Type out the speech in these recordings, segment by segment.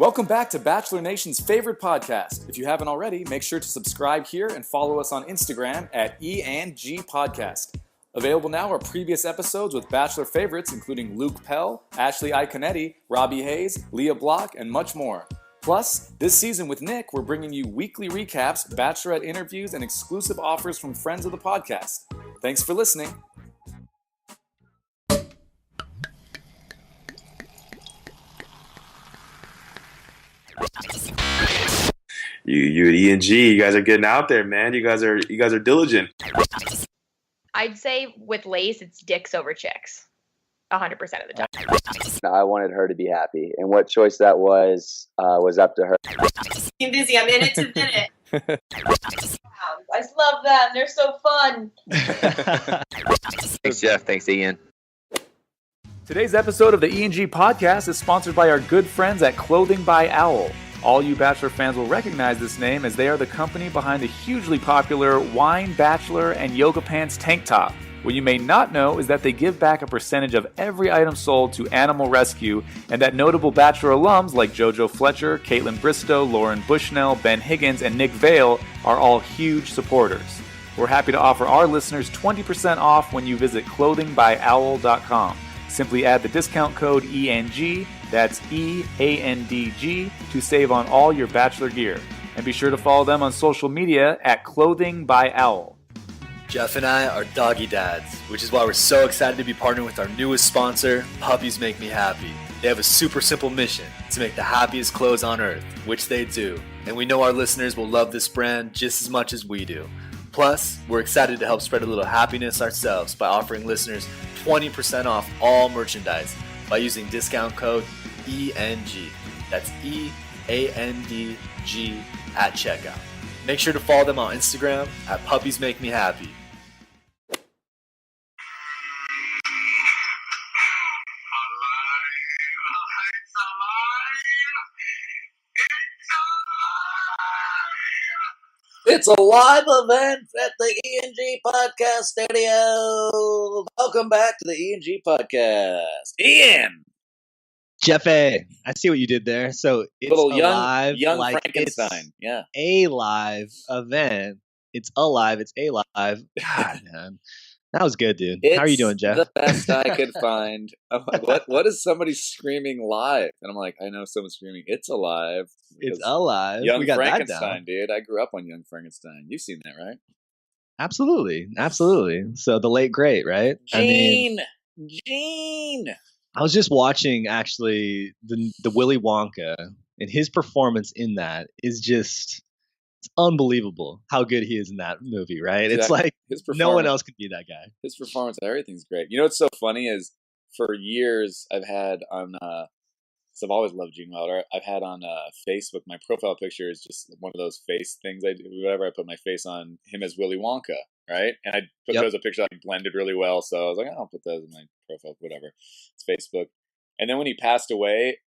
Welcome back to Bachelor Nation's favorite podcast. If you haven't already, make sure to subscribe here and follow us on Instagram at E&G Podcast. Available now are previous episodes with Bachelor favorites including Luke Pell, Ashley Iaconetti, Robbie Hayes, Leah Block, and much more. Plus, this season with Nick, we're bringing you weekly recaps, Bachelorette interviews, and exclusive offers from friends of the podcast. Thanks for listening. You at E&G, you guys are getting out there, man. You guys are diligent. I'd say with Lace, it's dicks over chicks, 100% of the time. I wanted her to be happy, and what choice that was up to her. I'm busy. I'm in it to win it. I just love them. They're so fun. Thanks, Jeff. Thanks, Ian. Today's episode of the E&G Podcast is sponsored by our good friends at Clothing by Owl. All you Bachelor fans will recognize this name as they are the company behind the hugely popular Wine Bachelor and Yoga Pants tank top. What you may not know is that they give back a percentage of every item sold to Animal Rescue, and that notable Bachelor alums like JoJo Fletcher, Caitlin Bristow, Lauren Bushnell, Ben Higgins, and Nick Vale are all huge supporters. We're happy to offer our listeners 20% off when you visit clothingbyowl.com. Simply add the discount code ENG, that's EANDG, to save on all your Bachelor gear. And be sure to follow them on social media at Clothing by Owl. Jeff and I are doggy dads, which is why we're so excited to be partnering with our newest sponsor, Puppies Make Me Happy. They have a super simple mission to make the happiest clothes on earth, which they do. And we know our listeners will love this brand just as much as we do. Plus, we're excited to help spread a little happiness ourselves by offering listeners 20% off all merchandise by using discount code ENG. That's EANDG at checkout. Make sure to follow them on Instagram at Puppies Make Me Happy. It's a live event at the E&G Podcast Studio. Welcome back to the E&G Podcast. Ian! Jeff A. I see what you did there. So it's Little a live, young like Frankenstein. Yeah. a live event. It's alive. It's a live. God, man. That was good, dude. How are you doing, Jeff? The best I could find. I'm like, what is somebody screaming live? And I'm like, I know someone's screaming, it's alive. It's alive. Young we got Frankenstein, that down. dude. I grew up on Young Frankenstein. You've seen that, right? Absolutely. So the late great, right? Gene! I was just watching actually the Willy Wonka, and his performance in that is just it's unbelievable how good he is in that movie, right? Exactly. It's like no one else could be that guy. His performance, everything's great. You know what's so funny is for years I've had on, because I've always loved Gene Wilder, I've had on Facebook, my profile picture is just one of those face things I do. Whenever I put my face on him as Willy Wonka, right? And I put those a picture that blended really well, so I was like, oh, I'll put those in my profile, whatever. It's Facebook. And then when he passed away,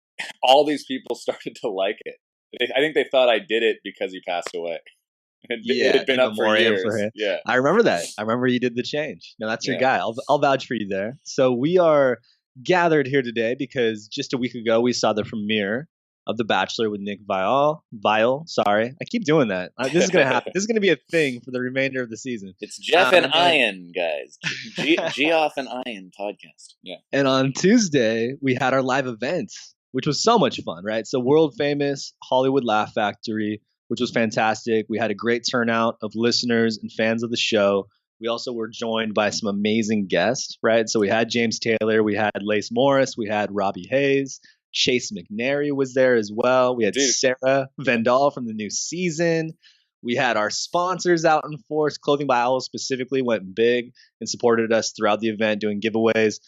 all these people started to like it. I think they thought I did it because he passed away. It had been up for years. Yeah, I remember that. I remember you did the change. No, that's your guy. I'll vouch for you there. So we are gathered here today because just a week ago we saw the premiere of The Bachelor with Nick Viall. Sorry, I keep doing that. This is gonna happen. This is gonna be a thing for the remainder of the season. It's Jeff and Ian, guys. Geoff and Ian podcast. Yeah. And on Tuesday we had our live event, which was so much fun, right? So world famous Hollywood Laugh Factory, which was fantastic. We had a great turnout of listeners and fans of the show. We also were joined by some amazing guests, right? So we had James Taylor, we had Lace Morris, we had Robbie Hayes, Chase McNary was there as well. We had Sarah Vendall from the new season. We had our sponsors out in force. Clothing by Owl specifically went big and supported us throughout the event, doing giveaways.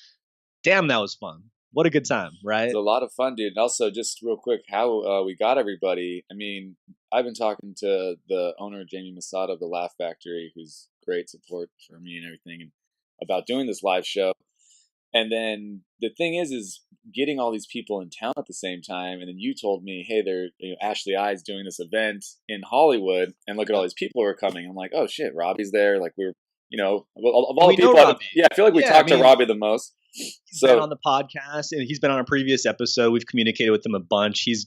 Damn, that was fun. What a good time, right? It's a lot of fun, dude. And also, just real quick, how we got everybody. I mean, I've been talking to the owner, Jamie Masada of the Laugh Factory, who's great support for me and everything, and about doing this live show. And then the thing is getting all these people in town at the same time. And then you told me, hey, Ashley I is doing this event in Hollywood, and look at all these people who are coming. I'm like, oh shit, Robbie's there. Like of all the people, I feel like we talked to Robbie the most. He's been on the podcast, and he's been on a previous episode. We've communicated with him a bunch. He's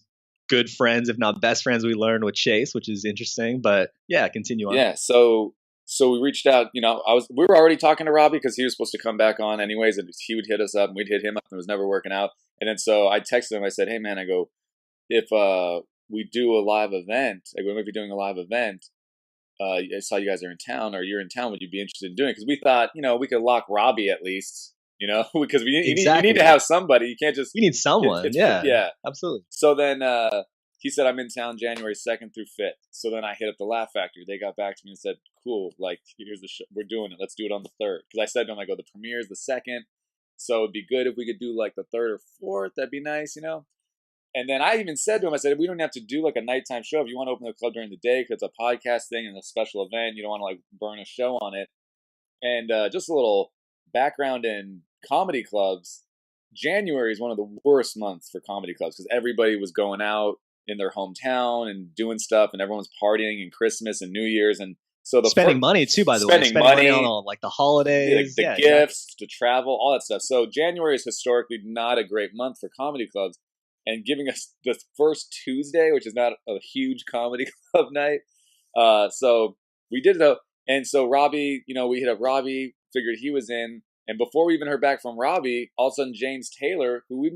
good friends, if not best friends, we learned with Chase, which is interesting. But yeah, continue on. Yeah. So we reached out. We were already talking to Robbie because he was supposed to come back on anyways, and he would hit us up, and we'd hit him up, and it was never working out. And then so I texted him. I said, "Hey man," I go, "if we do a live event, like we might be doing a live event. I saw you guys are in town, or you're in town. Would you be interested in doing it?" Because we thought, we could lock Robbie at least, because you need to have somebody. You can't just. We need someone. Yeah, absolutely. So then he said, "I'm in town January 2nd through 5th." So then I hit up the Laugh Factory. They got back to me and said, "Cool, like here's the show. We're doing it. Let's do it on the 3rd." Because I said to him, I go, "The premiere is the 2nd, so it'd be good if we could do like the 3rd or 4th. That'd be nice, And then I even said to him, I said, "We don't have to do like a nighttime show. If you want to open the club during the day, because it's a podcast thing and a special event, you don't want to like burn a show on it." And just a little background in comedy clubs. January is one of the worst months for comedy clubs because everybody was going out in their hometown and doing stuff, and everyone's partying and Christmas and New Year's, and so spending money too. By the way, spending money on all, like the holidays, the gifts, to travel, all that stuff. So January is historically not a great month for comedy clubs. And giving us the first Tuesday, which is not a huge comedy club night. So we did it. And so Robbie, we hit up Robbie, figured he was in. And before we even heard back from Robbie, all of a sudden James Taylor, who I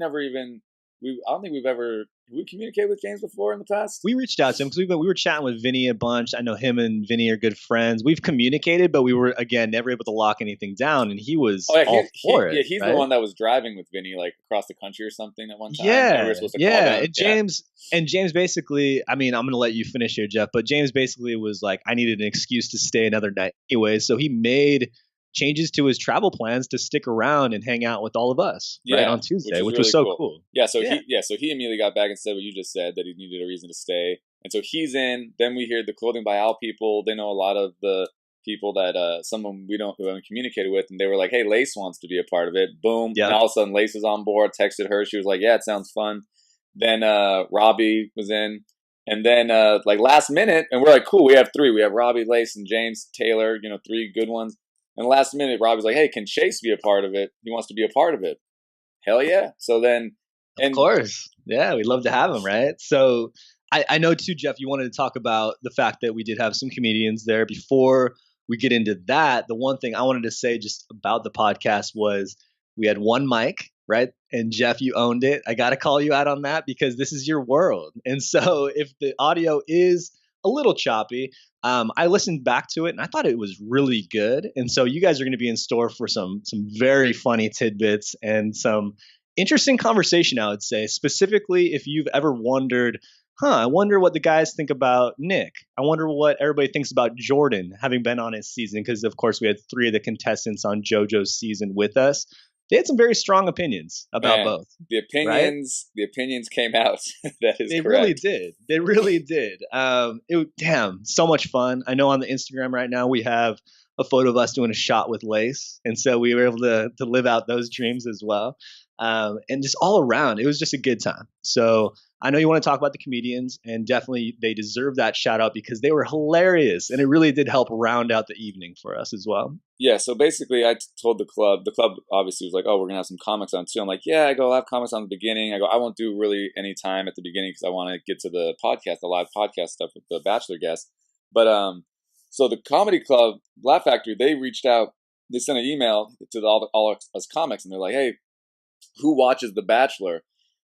don't think we've ever, we communicated with James before in the past? We reached out to him because we were chatting with Vinny a bunch. I know him and Vinny are good friends. We've communicated, but we were, again, never able to lock anything down. And he was all for it. Yeah, he's the one that was driving with Vinny, like across the country or something at one time. Yeah, we were supposed to call them. And James basically, I'm going to let you finish here, Jeff, but James basically was like, I needed an excuse to stay another night anyway. So he made changes to his travel plans to stick around and hang out with all of us right on Tuesday, which was so cool. Yeah, so he immediately got back and said what you just said, that he needed a reason to stay. And so he's in. Then we hear the Clothing by Al people. They know a lot of the people that someone we haven't communicated with, and they were like, "Hey, Lace wants to be a part of it." Boom. And all of a sudden Lace is on board. Texted her. She was like, "Yeah, it sounds fun." Then Robbie was in. And then like last minute, and we're like, "Cool, we have 3. We have Robbie, Lace, and James Taylor, 3 good ones." And last minute, Robbie's like, "Hey, can Chase be a part of it? He wants to be a part of it." Hell yeah. So then... Of course. Yeah, we'd love to have him, right? So I know too, Jeff, you wanted to talk about the fact that we did have some comedians there. Before we get into that, the one thing I wanted to say just about the podcast was we had one mic, right? And Jeff, you owned it. I got to call you out on that because this is your world. And so if the audio is a little choppy, I listened back to it and I thought it was really good. And so you guys are going to be in store for some very funny tidbits and some interesting conversation, I would say, specifically if you've ever wondered, I wonder what the guys think about Nick. I wonder what everybody thinks about Jordan having been on his season, because of course we had 3 of the contestants on JoJo's season with us. They had some very strong opinions about both. The opinions came out. That is they correct. They really did. So much fun. I know on the Instagram right now we have a photo of us doing a shot with Lace. And so we were able to live out those dreams as well. And just all around, it was just a good time. So I know you want to talk about the comedians, and definitely they deserve that shout out because they were hilarious. And it really did help round out the evening for us as well. Yeah, so basically I told the club obviously was like, "Oh, we're going to have some comics on too." I'm like, "Yeah," I go, "I'll have comics on the beginning." I go, "I won't do really any time at the beginning because I want to get to the podcast, the live podcast stuff with the Bachelor guests." But so the comedy club, Laugh Factory, they reached out, they sent an email to all us comics, and they're like, "Hey, who watches The Bachelor?"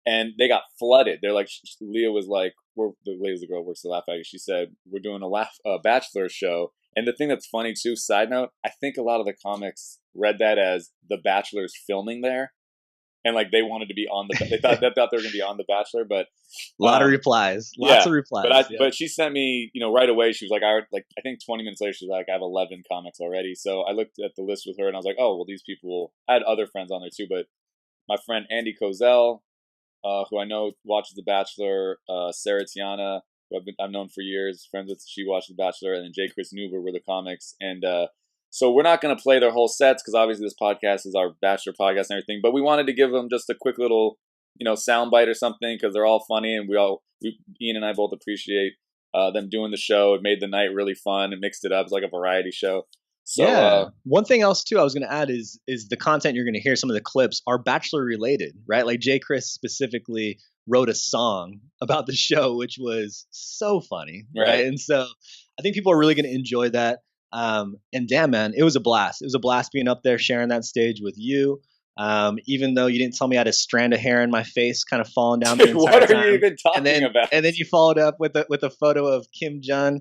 And they got flooded. They're like, Leah was like, Leah's the girl who works at Laugh Factory. She said, "We're doing a Bachelor show." And the thing that's funny too, side note, I think a lot of the comics read that as The Bachelor's filming there. And like they wanted to be on they thought they were going to be on The Bachelor, but a lot of replies, lots of replies. But she sent me, right away. She was like, I think 20 minutes later, she was like, "I have 11 comics already." So I looked at the list with her, and I was like, "Oh, well, these people." I had other friends on there too, but my friend Andy Kozel, who I know watches The Bachelor, Sarah Tiana, who I've known for years, friends with, she watched The Bachelor, and then J. Chris Newber were the comics, and so we're not going to play their whole sets because obviously this podcast is our Bachelor podcast and everything, but we wanted to give them just a quick little, soundbite or something because they're all funny, and Ian and I both appreciate them doing the show. It made the night really fun. It mixed it up. It's like a variety show. So, one thing else too I was going to add is the content you're going to hear, some of the clips are Bachelor related, right? Like J. Chris specifically wrote a song about the show, which was so funny, right? And so I think people are really going to enjoy that. And damn, man, it was a blast. It was a blast being up there sharing that stage with you. Even though you didn't tell me I had a strand of hair in my face kind of falling down the entire What are time. you even talking about? And then you followed up with a photo of Kim Jun,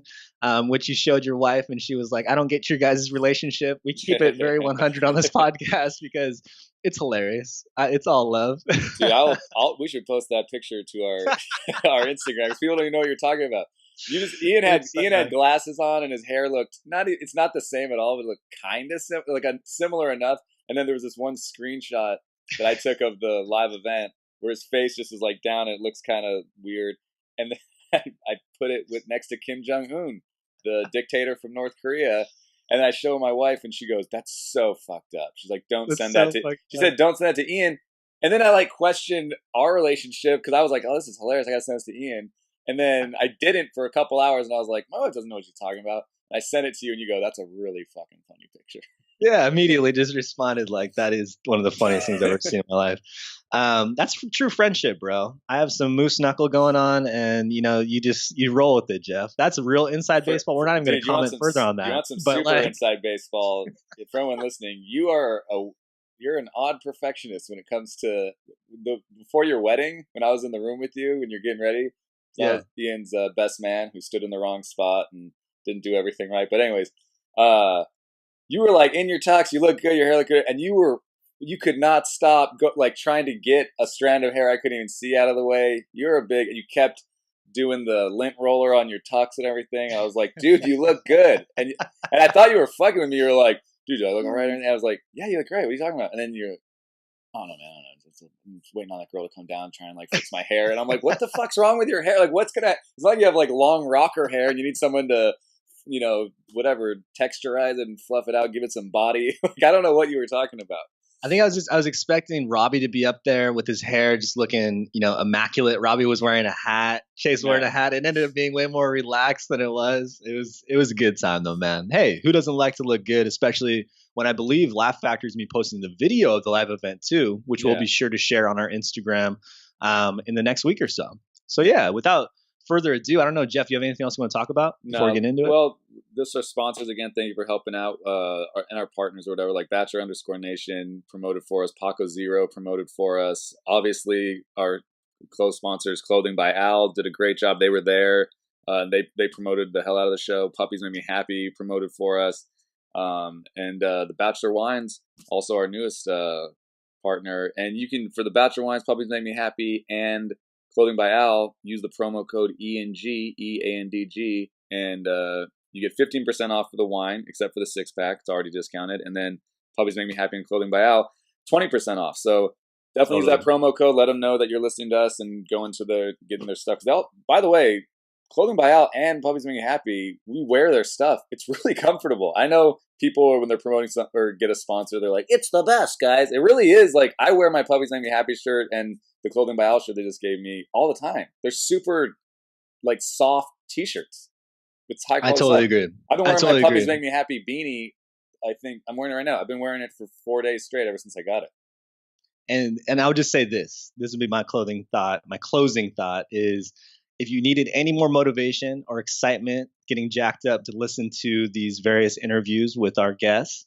which you showed your wife, and she was like, I don't get your guys' relationship. We keep it very 100 on this podcast because it's hilarious. It's all love. Dude, we should post that picture to our Instagram because people don't even know what you're talking about. Ian had glasses on and his hair looked it's not the same at all, but it looked kind of similar enough. And then there was this one screenshot that I took of the live event where his face just is like down and it looks kind of weird. And then I put it next to Kim Jong-un, the dictator from North Korea. And I show my wife and she goes, "That's so fucked up." She's like, "Don't send that to." She said, "Don't send that to Ian." And then I questioned our relationship because I was like, "Oh, this is hilarious. I gotta send this to Ian." And then I didn't for a couple hours, and I was like, "My wife doesn't know what she's talking about." And I sent it to you, and you go, "That's a really fucking funny picture." Yeah, immediately just responded like, that is one of the funniest things I've ever seen in my life. That's true friendship, bro. I have some moose knuckle going on, and you roll with it, Jeff. That's a real inside baseball. We're not even going to comment further on that. You want some super inside baseball? For everyone listening, you're an odd perfectionist when it comes to before your wedding. When I was in the room with you when you're getting ready, I was Ian's best man who stood in the wrong spot and didn't do everything right. But anyways, you were like in your tux, you look good, your hair looked good, and you could not stop trying to get a strand of hair I couldn't even see out of the way. You kept doing the lint roller on your tux and everything. I was like, dude, you look good. And I thought you were fucking with me. You were like, dude, do I look all right? And I was like, yeah, you look great. What are you talking about? And then you're, oh no, man, I don't know. I'm just waiting on that girl to come down and try and fix my hair. And I'm like, what the fuck's wrong with your hair? It's like you have long rocker hair and you need someone to, whatever, texturize it and fluff it out, give it some body. I don't know what you were talking about. I think I was expecting Robbie to be up there with his hair just looking, immaculate. Robbie was wearing a hat. Chase wearing a hat. It ended up being way more relaxed than it was. It was a good time though, man. Hey, who doesn't like to look good, especially when I believe Laugh Factory is going to be posting the video of the live event too, which we'll be sure to share on our Instagram in the next week or so. So yeah, without further ado, I don't know, Jeff, you have anything else you want to talk about before we get into it? Well, this is our sponsors again. Thank you for helping out, and our partners or whatever, like Bachelor_Nation promoted for us, Paco Zero promoted for us. Obviously, our close sponsors, Clothing by Al, did a great job. They were there. They promoted the hell out of the show. Puppies Make Me Happy promoted for us, and the Bachelor Wines, also our newest partner. And you can, for the Bachelor Wines, Puppies Make Me Happy, and Clothing by Al, use the promo code ENG, EANDG, and you get 15% off for the wine, except for the 6-pack. It's already discounted. And then Puppies Make Me Happy and Clothing by Al, 20% off. So definitely use that promo code. Let them know that you're listening to us and go into getting their stuff. By the way, Clothing by Al and Puppies Make Me Happy, we wear their stuff. It's really comfortable. I know people, when they're promoting something or get a sponsor, they're like, it's the best, guys. It really is. I wear my Puppies Make Me Happy shirt and the Clothing by Al shirt they just gave me all the time. They're super, soft t-shirts. It's high quality. I totally agree. I've been wearing my Puppies Make Me Happy beanie. I think I'm wearing it right now. I've been wearing it for 4 days straight ever since I got it. And I would just say this would be my closing thought is, if you needed any more motivation or excitement getting jacked up to listen to these various interviews with our guests,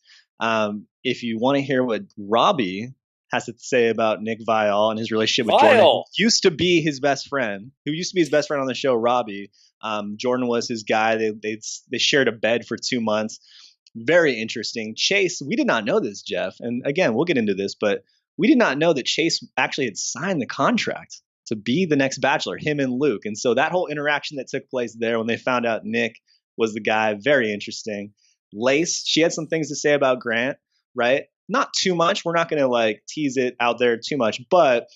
if you want to hear what Robbie has to say about Nick Viall and his relationship with Jordan, who used to be his best friend on the show, Robbie. Jordan was his guy. They shared a bed for 2 months. Very interesting. Chase, we did not know this, Jeff. And again, we'll get into this, but we did not know that Chase actually had signed the contract to be the next Bachelor, him and Luke. And so that whole interaction that took place there when they found out Nick was the guy, very interesting. Lace, she had some things to say about Grant, right? Not too much. We're not going to tease it out there too much, but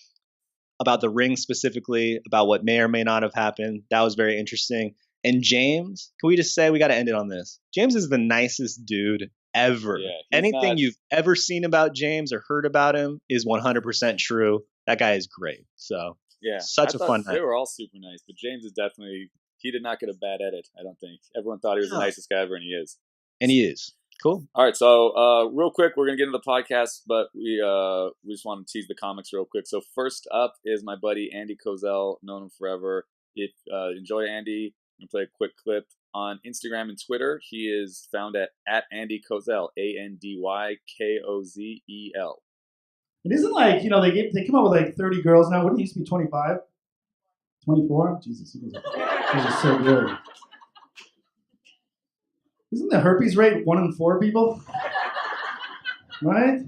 about the ring specifically, about what may or may not have happened. That was very interesting. And James, can we just say, we got to end it on this. James is the nicest dude ever. Yeah, anything you've ever seen about James or heard about him is 100% true. That guy is great. So yeah, such a fun night. They were all super nice, but James is definitely, he did not get a bad edit, I don't think. Everyone thought he was the nicest guy ever, and he is. And he is. Cool. All right, so real quick, we're gonna get into the podcast, but we just want to tease the comics real quick. So first up is my buddy Andy Kozel, known him forever. If enjoy Andy, I'm gonna play a quick clip on Instagram and Twitter. He is found at Andy Kozel, ANDYKOZEL. It isn't like, they come up with like 30 girls now. Wouldn't it used to be 25? 24? Jesus, you guys are so good. Isn't the herpes rate 1 in 4 people? Right?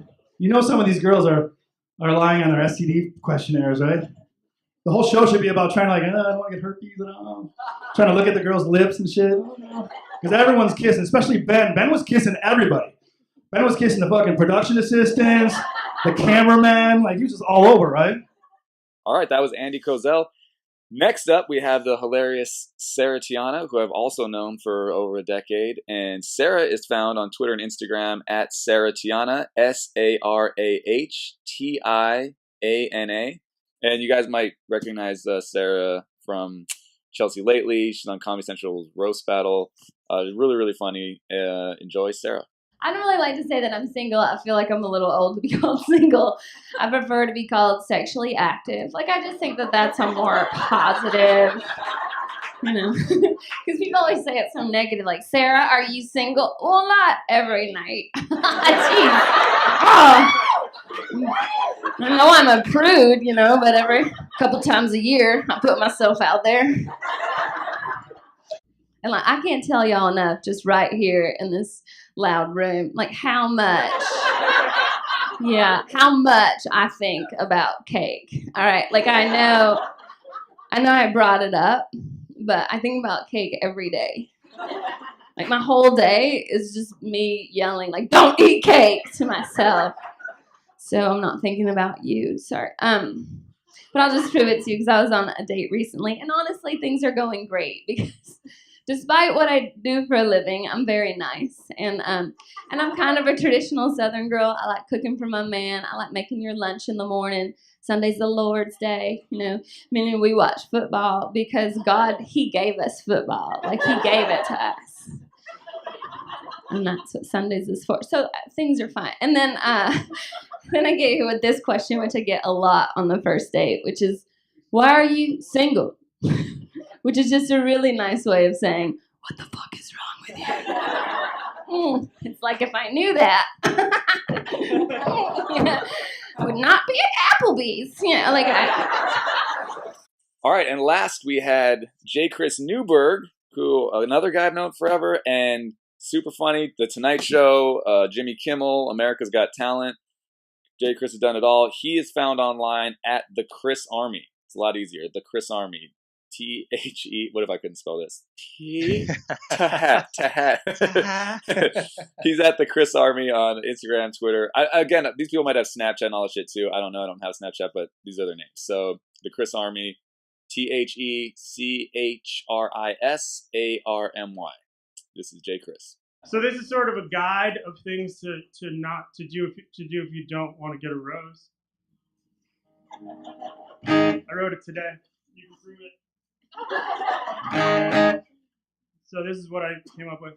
Some of these girls are lying on their STD questionnaires, right? The whole show should be about trying to I don't want to get herpes. Trying to look at the girls' lips and shit. Because everyone's kissing, especially Ben. Ben was kissing everybody. Ben was kissing the fucking production assistants, the cameraman. He was just all over, right? All right, that was Andy Kozel. Next up, we have the hilarious Sarah Tiana, who I've also known for over a decade. And Sarah is found on Twitter and Instagram at Sarah Tiana, SarahTiana. And you guys might recognize Sarah from Chelsea Lately. She's on Comedy Central's Roast Battle. Really, really funny. Enjoy, Sarah. I don't really like to say that I'm single. I feel like I'm a little old to be called single. I prefer to be called sexually active. I just think that that's a more positive, because people always say it's so negative. Sarah, are you single? Well, not every night. Jeez. Oh. I know I'm a prude, but every couple times a year, I put myself out there. And I can't tell y'all enough, just right here in this loud room, how much I think about cake. All right, I know I brought it up, but I think about cake every day. My whole day is just me yelling, don't eat cake to myself. So I'm not thinking about you, sorry. But I'll just prove it to you because I was on a date recently, and honestly, things are going great because despite what I do for a living, I'm very nice, and I'm kind of a traditional Southern girl. I like cooking for my man. I like making your lunch in the morning. Sunday's the Lord's Day, meaning we watch football because God, He gave us football. He gave it to us. And that's what Sundays is for. So things are fine. And then I get hit with this question, which I get a lot on the first date, which is, why are you single? Which is just a really nice way of saying, what the fuck is wrong with you? It's if I knew that, I would not be at Applebee's. All right, and last we had J. Chris Newberg, who another guy I've known forever, and super funny. The Tonight Show, Jimmy Kimmel, America's Got Talent. J. Chris has done it all. He is found online at the Chris Army. It's a lot easier. The Chris Army. T-H-E. What if I couldn't spell this? Tahat. He's at the Chris Army on Instagram, Twitter. Again, these people might have Snapchat and all that shit too. I don't know. I don't have Snapchat, but these are their names. So the Chris Army, TheChrisArmy. This is J. Chris. So this is sort of a guide of things to not to do if you don't want to get a rose. I wrote it today. You can prove it. So this is what I came up with.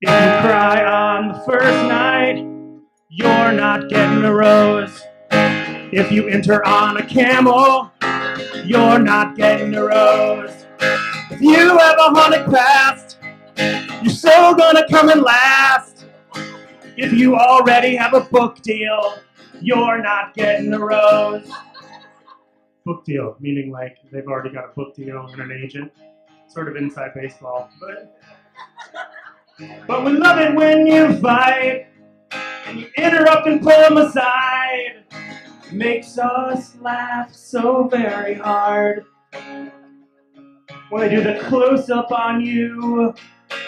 If you cry on the first night, you're not getting a rose. If you enter on a camel, you're not getting a rose. If you have 100 past, you're still gonna come in last. If you already have a book deal, you're not getting a rose. Book deal, meaning they've already got a book deal and an agent. Sort of inside baseball. But we love it when you fight and you interrupt and pull them aside. It makes us laugh so very hard. When they do the close-up on you,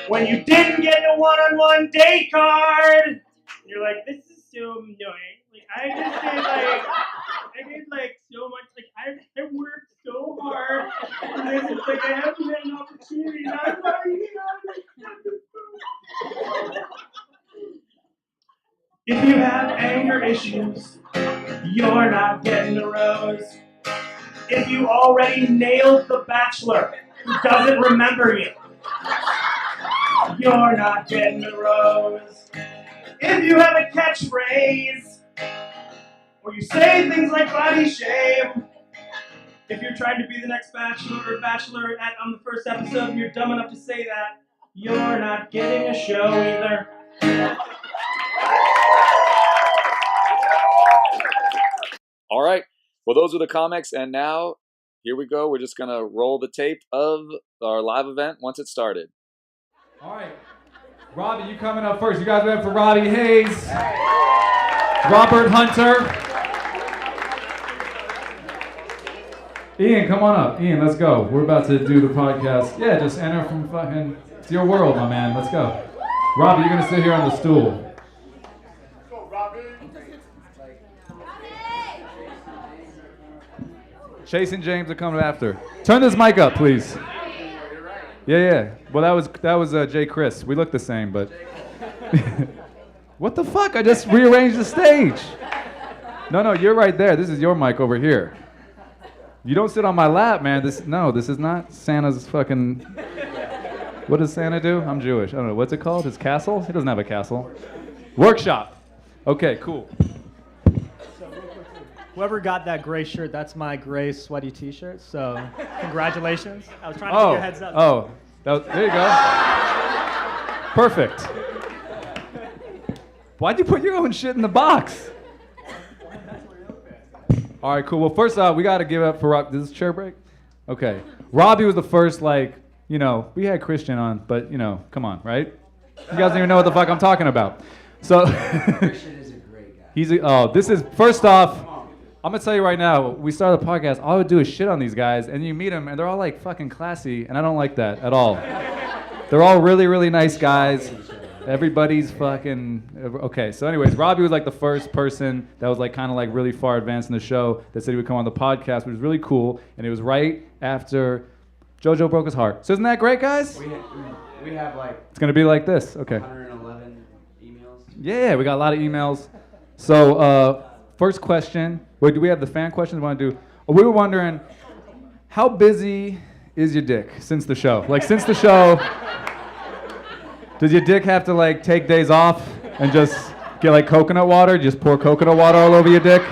when you didn't get a one-on-one date card, you're like, this is so annoying. I just did so much. I worked so hard. And then it's I haven't had an opportunity. And I'm sorry. If you have anger issues, you're not getting a rose. If you already nailed the bachelor who doesn't remember you, you're not getting a rose. If you have a catchphrase, or you say things like body shame, if you're trying to be the next bachelor or bachelorette on the first episode and you're dumb enough to say that, you're not getting a show either. All right. Well, those are the comics, and now here we go. We're just gonna roll the tape of our live event once it started. All right, Robbie, you coming up first. You guys ready for Robbie Hayes, Robert Hunter, Ian? Come on up, Ian. Let's go. We're about to do the podcast. Yeah, just enter from fucking. It's your world, my man. Let's go. Robbie, you're gonna sit here on the stool. Chase and James are coming after. Turn this mic up, please. Yeah. Well, that was Jay Chris. We look the same, but what the fuck? I just rearranged the stage. No, you're right there. This is your mic over here. You don't sit on my lap, man. This is not Santa's fucking. What does Santa do? I'm Jewish. I don't know. What's it called? His castle? He doesn't have a castle. Workshop. Okay, cool. Whoever got that gray shirt, that's my gray sweaty t-shirt, so congratulations. I was trying to give you a heads up. There you go. Perfect. Why'd you put your own shit in the box? All right, cool. Well, first off, we got to give up for Rob. Is this chair break? Okay. Robbie was the first, we had Christian on, but, come on, right? You guys don't even know what the fuck I'm talking about. So, Christian is a great guy. First off, I'm going to tell you right now, we started the podcast, all I would do is shit on these guys, and you meet them, and they're all, fucking classy, and I don't like that at all. They're all really, really nice guys. Everybody's fucking... Okay, so anyways, Robbie was, the first person that was, really far advanced in the show that said he would come on the podcast, which was really cool, and it was right after JoJo broke his heart. So isn't that great, guys? We have, It's going to be like this. Okay. 111 emails. Yeah, we got a lot of emails. So, first question. Wait, do we have the fan questions we want to do? We were wondering, how busy is your dick since the show? Since the show, does your dick have to, take days off and just get, coconut water? Just pour coconut water all over your dick?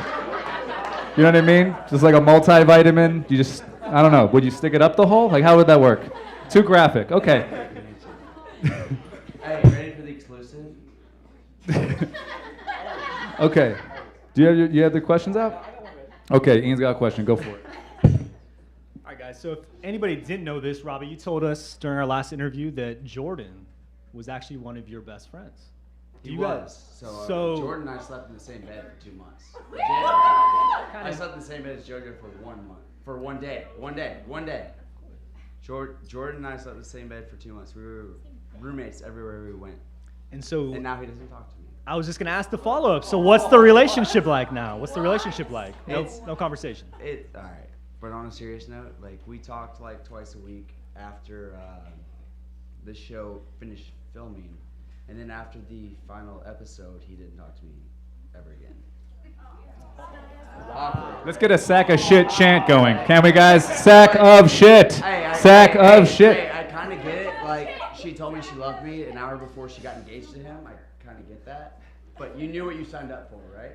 You know what I mean? Just like a multivitamin? You just, I don't know. Would you stick it up the hole? How would that work? Too graphic. Okay. Hey, ready for the exclusive? Okay. Do you have the questions out? Okay, Ian's got a question. Go for it. All right, guys. So if anybody didn't know this, Robbie, you told us during our last interview that Jordan was actually one of your best friends. He was. So Jordan and I slept in the same bed for 2 months. I slept in the same bed as JoJo for 1 month. For one day. Jordan and I slept in the same bed for 2 months. We were roommates everywhere we went. And now he doesn't talk to me. I was just going to ask the follow-up. So what's the relationship like now? What's the relationship like? No conversation. All right. But on a serious note, we talked twice a week after the show finished filming. And then after the final episode, he didn't talk to me ever again. Awkward. Let's get a sack of shit chant going. Can we, guys? Sack of shit. Sack of shit. Hey, I kind of get it. She told me she loved me an hour before she got engaged to him. I kind of get that. But you knew what you signed up for, right?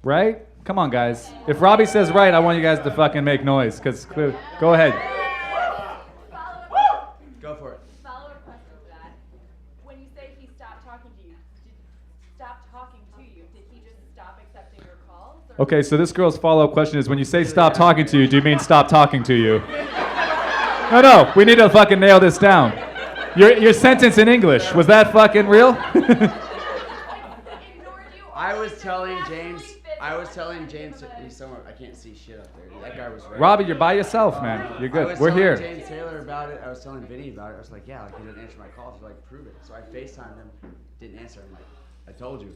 Right? Come on, guys. If Robbie says right, I want you guys to fucking make noise. Go ahead. Go for it. Follow-up question to that. When you say he stopped talking to you, did he just stop accepting your calls? Okay, so this girl's follow-up question is, when you say stop talking to you, do you mean stop talking to you? No, we need to fucking nail this down. Your sentence in English, was that fucking real? I was telling James, he's somewhere, I can't see shit up there. That guy was right. Robbie, you're by yourself, man. You're good. We're here. I was telling James Taylor about it. I was telling Vinny about it. I was like, yeah, he didn't answer my calls. He's like, prove it. So I FaceTimed him, didn't answer. I'm like, I told you.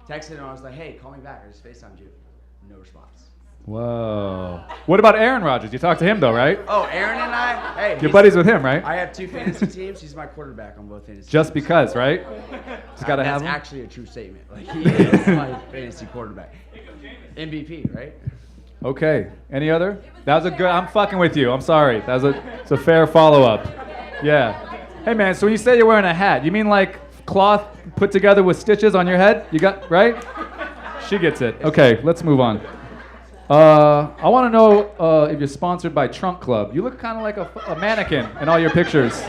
Texted him, I was like, hey, call me back. I just FaceTimed you. No response. Whoa. What about Aaron Rodgers? You talked to him, though, right? Oh, Aaron and I? Hey. You're buddies with him, right? I have 2 fantasy teams. He's my quarterback on both fantasy Just teams. because, right? Just got to have him? That's actually a true statement. He is my fantasy quarterback. MVP, right? Okay. Any other? That was a good... I'm fucking with you. I'm sorry. It's a fair follow-up. Yeah. Hey man, so when you say you're wearing a hat, you mean like cloth put together with stitches on your head? You got right? She gets it. Okay, let's move on. I want to know if you're sponsored by Trunk Club. You look kind of like a mannequin in all your pictures.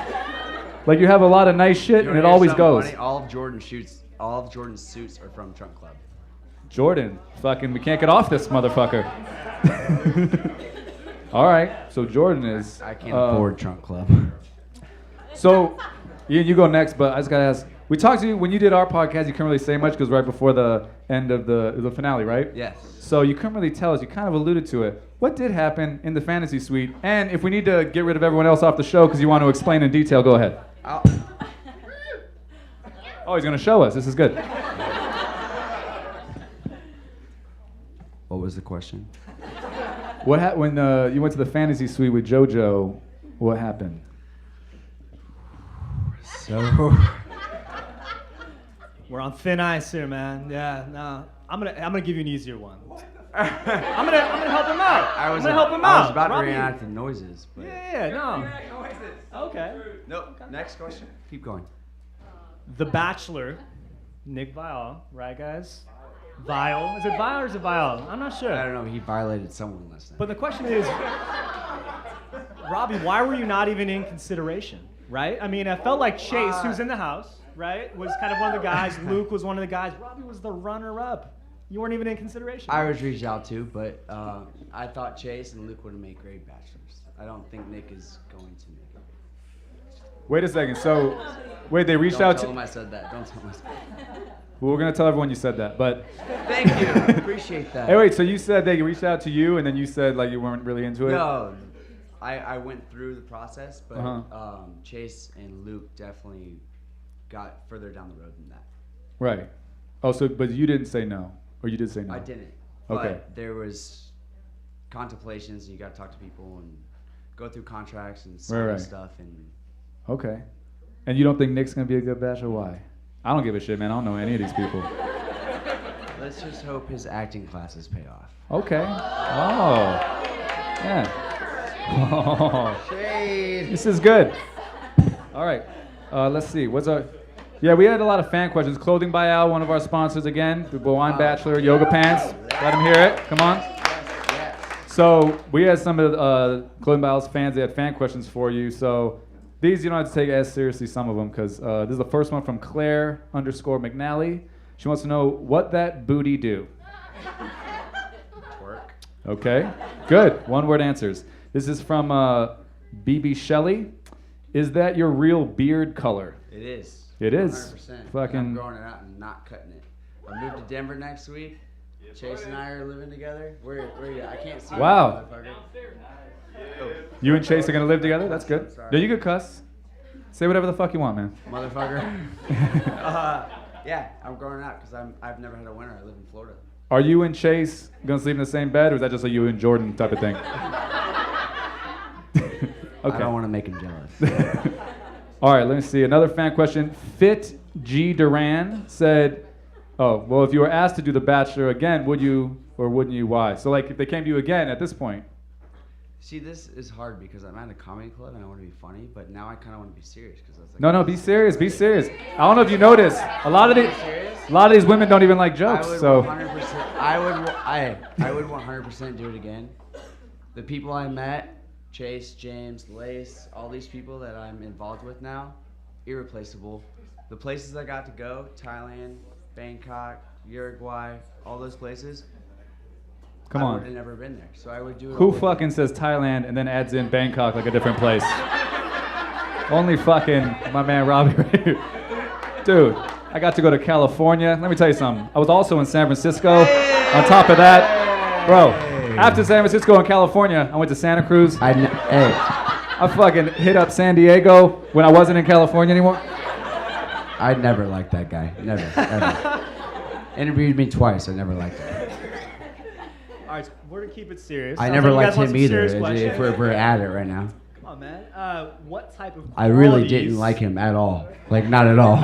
Like you have a lot of nice shit, and it always goes. Funny? All of Jordan's suits are from Trunk Club. Jordan, fucking, we can't get off this motherfucker. All right, so Jordan is. I can't afford Trunk Club. So, Ian, you go next, but I just gotta ask. We talked to you when you did our podcast. You couldn't really say much because right before the end of the finale, right? Yes. So you couldn't really tell us. You kind of alluded to it. What did happen in the fantasy suite? And if we need to get rid of everyone else off the show because you want to explain in detail, go ahead. Oh, he's gonna show us. This is good. What was the question? What happened when you went to the fantasy suite with JoJo? What happened? So we're on thin ice here, man. Yeah, no. I'm gonna give you an easier one. I'm gonna help him out. I'm gonna help him out. I was about Robbie. to react to noises, but Yeah, no. Okay. Nope. Next question. Keep going. The Bachelor, Nick Viall, right, guys? Viall. Is it Viall or is it Viall? I'm not sure. I don't know. He violated someone last night. But the question is, Robbie, why were you not even in consideration, right? I mean, I felt like Chase, who's in the house, right, was kind of one of the guys. Luke was one of the guys. Robbie was the runner-up. You weren't even in consideration. I was reached out to, but I thought Chase and Luke would have made great bachelors. I don't think Nick is going to make it. Wait a second. So, wait, they reached Don't out tell to. him I said that. Don't tell him I said that. Well, we're gonna tell everyone you said that, but. Thank you. Appreciate that. Hey, wait. So you said they reached out to you, and then you said like you weren't really into it. No, I went through the process, but Uh-huh. Chase and Luke definitely got further down the road than that. Right. Oh, so but you didn't say no, or you did say no? I didn't. Okay. But there was contemplations, and you got to talk to people and go through contracts and sign Right. stuff. And Okay. And you don't think Nick's gonna be a good bachelor? Why? I don't give a shit, man. I don't know any of these people. let's just hope his acting classes pay off. Okay. Oh. Yeah. Oh. Shade. This is good. All right. Let's see. What's our? Yeah, we had a lot of fan questions. Clothing by Al, one of our sponsors again. The Wine Bachelor yoga pants. Let them hear it. Come on. So we had some of Clothing by Al's fans. They had fan questions for you. So these you don't have to take as seriously, some of them, because this is the first one from Claire_McNally. She wants to know what that booty do. Work. Okay. Good. One-word answers. This is from BB Shelley. Is that your real beard color? It is. It is. 100%. Fucking. I'm growing it out and not cutting it. I moved to Denver next week. Chase and I are living together. Where are you? I can't see. Wow. You, motherfucker. You and Chase are gonna live together? That's good. Yeah, you could cuss. Say whatever the fuck you want, man. Motherfucker. Yeah, I'm growing out because I've never had a winter. I live in Florida. Are you and Chase gonna sleep in the same bed, or is that just a you and Jordan type of thing? Okay. I don't want to make him jealous. All right, let me see. Another fan question. Fit G. Duran said, oh, well, if you were asked to do The Bachelor again, would you or wouldn't you? Why? So, like, if they came to you again at this point. See, this is hard because I'm at a comedy club and I want to be funny, but now I kind of want to be serious because that's like. No, be serious. Be serious. I don't know if you noticed. A lot of these women don't even like jokes. I would So 100%. I would 100% do it again. The people I met, Chase, James, Lace, all these people that I'm involved with now, irreplaceable. The places I got to go, Thailand, Bangkok, Uruguay, all those places. Come I on. would have never been there, so I would do it. Who all fucking says Thailand and then adds in Bangkok like a different place? Only fucking my man Robbie right here. Dude, I got to go to California. Let me tell you something. I was also in San Francisco. On top of that, bro, after San Francisco and California, I went to Santa Cruz. I fucking hit up San Diego when I wasn't in California anymore. I never liked that guy. Never, ever. Interviewed me twice. I never liked him. All right, we're gonna keep it serious. I Sounds never like you guys liked want him some either. serious questions. If we're at it right now. Come on, man. What type of? I really qualities- didn't like him at all. Like, not at all.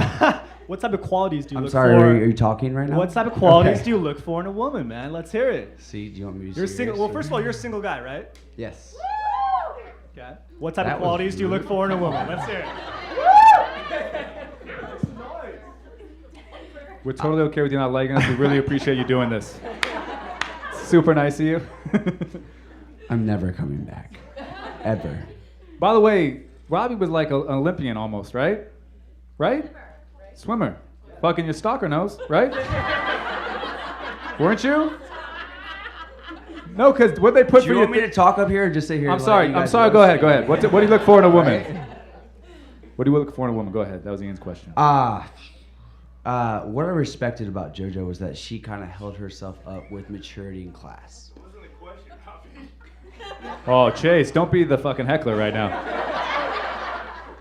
What type of qualities do you I'm look sorry, for? are you talking right now? What type of qualities Okay. do you look for in a woman, man? Let's hear it. See, do you want me to be You're serious? single. Well, first of all, you're a single guy, right? Yes. Okay. What type That of was qualities do you look rude. for in a woman? Let's hear it. We're totally okay with you not liking us. We really appreciate you doing this. Super nice of you. I'm never coming back. Ever. By the way, Robbie was like an Olympian almost, right? Right? Swimmer. Fucking your stalker knows, right? Weren't you? No, because what they put Do for you you. want me to talk up here or just sit here? I'm sorry. Go ahead. Go ahead. What do you look for in a woman? What do you look for in a woman? Go ahead. That was Ian's question. What I respected about JoJo was that she kind of held herself up with maturity in class. Oh, Chase, don't be the fucking heckler right now.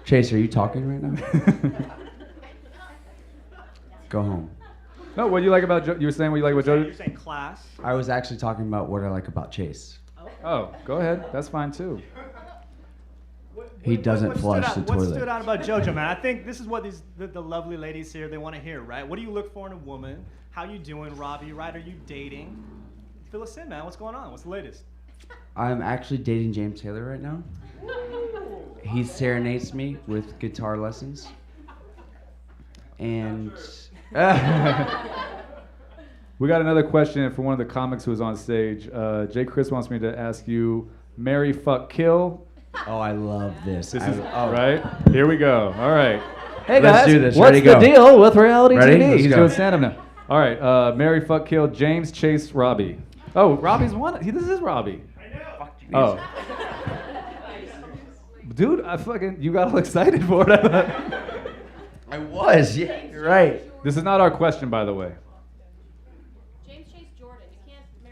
Chase, are you talking right now? Go home. No, what do you like about you were saying what you like about JoJo? You're saying class. I was actually talking about what I like about Chase. Oh, go ahead. That's fine too. He doesn't flush the What toilet. stood out about JoJo, man? I think this is what the lovely ladies here, they want to hear, right? What do you look for in a woman? How you doing, Robbie, right? Are you dating? Fill us in, man. What's going on? What's the latest? I'm actually dating James Taylor right now. He serenades me with guitar lessons. And we got another question from one of the comics who was on stage. Jay Chris wants me to ask you, marry, fuck, kill. Oh, I love this. This is right. Here we go. All right. Hey Let's guys, do this. what's Ready, the go. deal with reality Ready? TV? Let's He's go. doing stand-up now. All right. Marry, fuck, kill. James, Chase, Robbie. Oh, Robbie's one. This is Robbie. I know. Oh. Dude, you got all excited for it. I was. Yeah, you're right. This is not our question, by the way.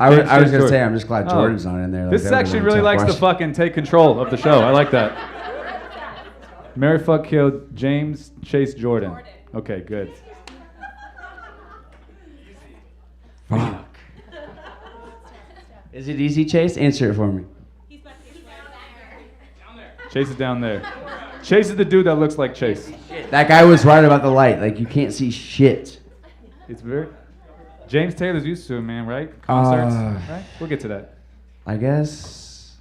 I was James gonna Chase say I'm just glad Oh. Jordan's not in there. Like, This that would've section been a really tough likes to question. fucking take control of the show. I like that. Marry, fuck, kill. James, Chase, Jordan. Okay, good. Fuck. Is it easy, Chase? Answer it for me. Chase is down there. Chase is the dude that looks like Chase. That guy was right about the light. Like, you can't see shit. It's very. James Taylor's used to it, man, right? Concerts, right? We'll get to that. I guess.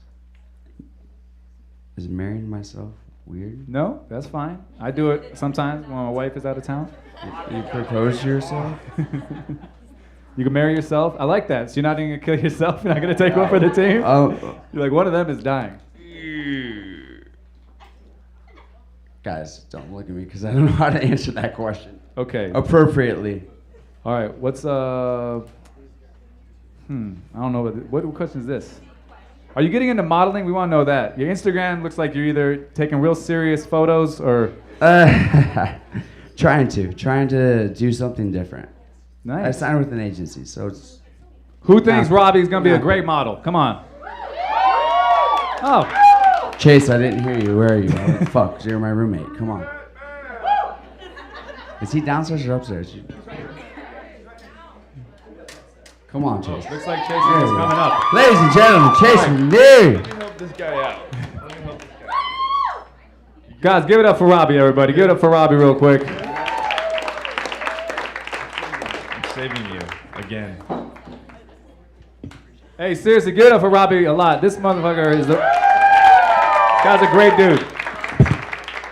Is marrying myself weird? No, that's fine. I do it sometimes when my wife is out of town. You propose to yourself? You can marry yourself. I like that. So you're not even gonna kill yourself. You're not gonna take one for the team. Oh. You're like, one of them is dying. Guys, don't look at me because I don't know how to answer that question. Okay. Appropriately. All right. What's I don't know what question is this? Are you getting into modeling? We want to know that. Your Instagram looks like you're either taking real serious photos or. Trying to do something different. Nice. I signed with an agency, so it's. Who thinks Robbie's gonna be a great model? Come on. Oh. Chase, I didn't hear you. Where are you? Fuck, you're my roommate. Come on. Is he downstairs or upstairs? Come on, Chase. Looks like Chase is coming up. Ladies and gentlemen, Chase McNary. Let me help this guy out. Guys, give it up for Robbie, everybody. Give it up for Robbie real quick. I'm saving you again. Hey, seriously, give it up for Robbie a lot. This motherfucker is guy's a great dude.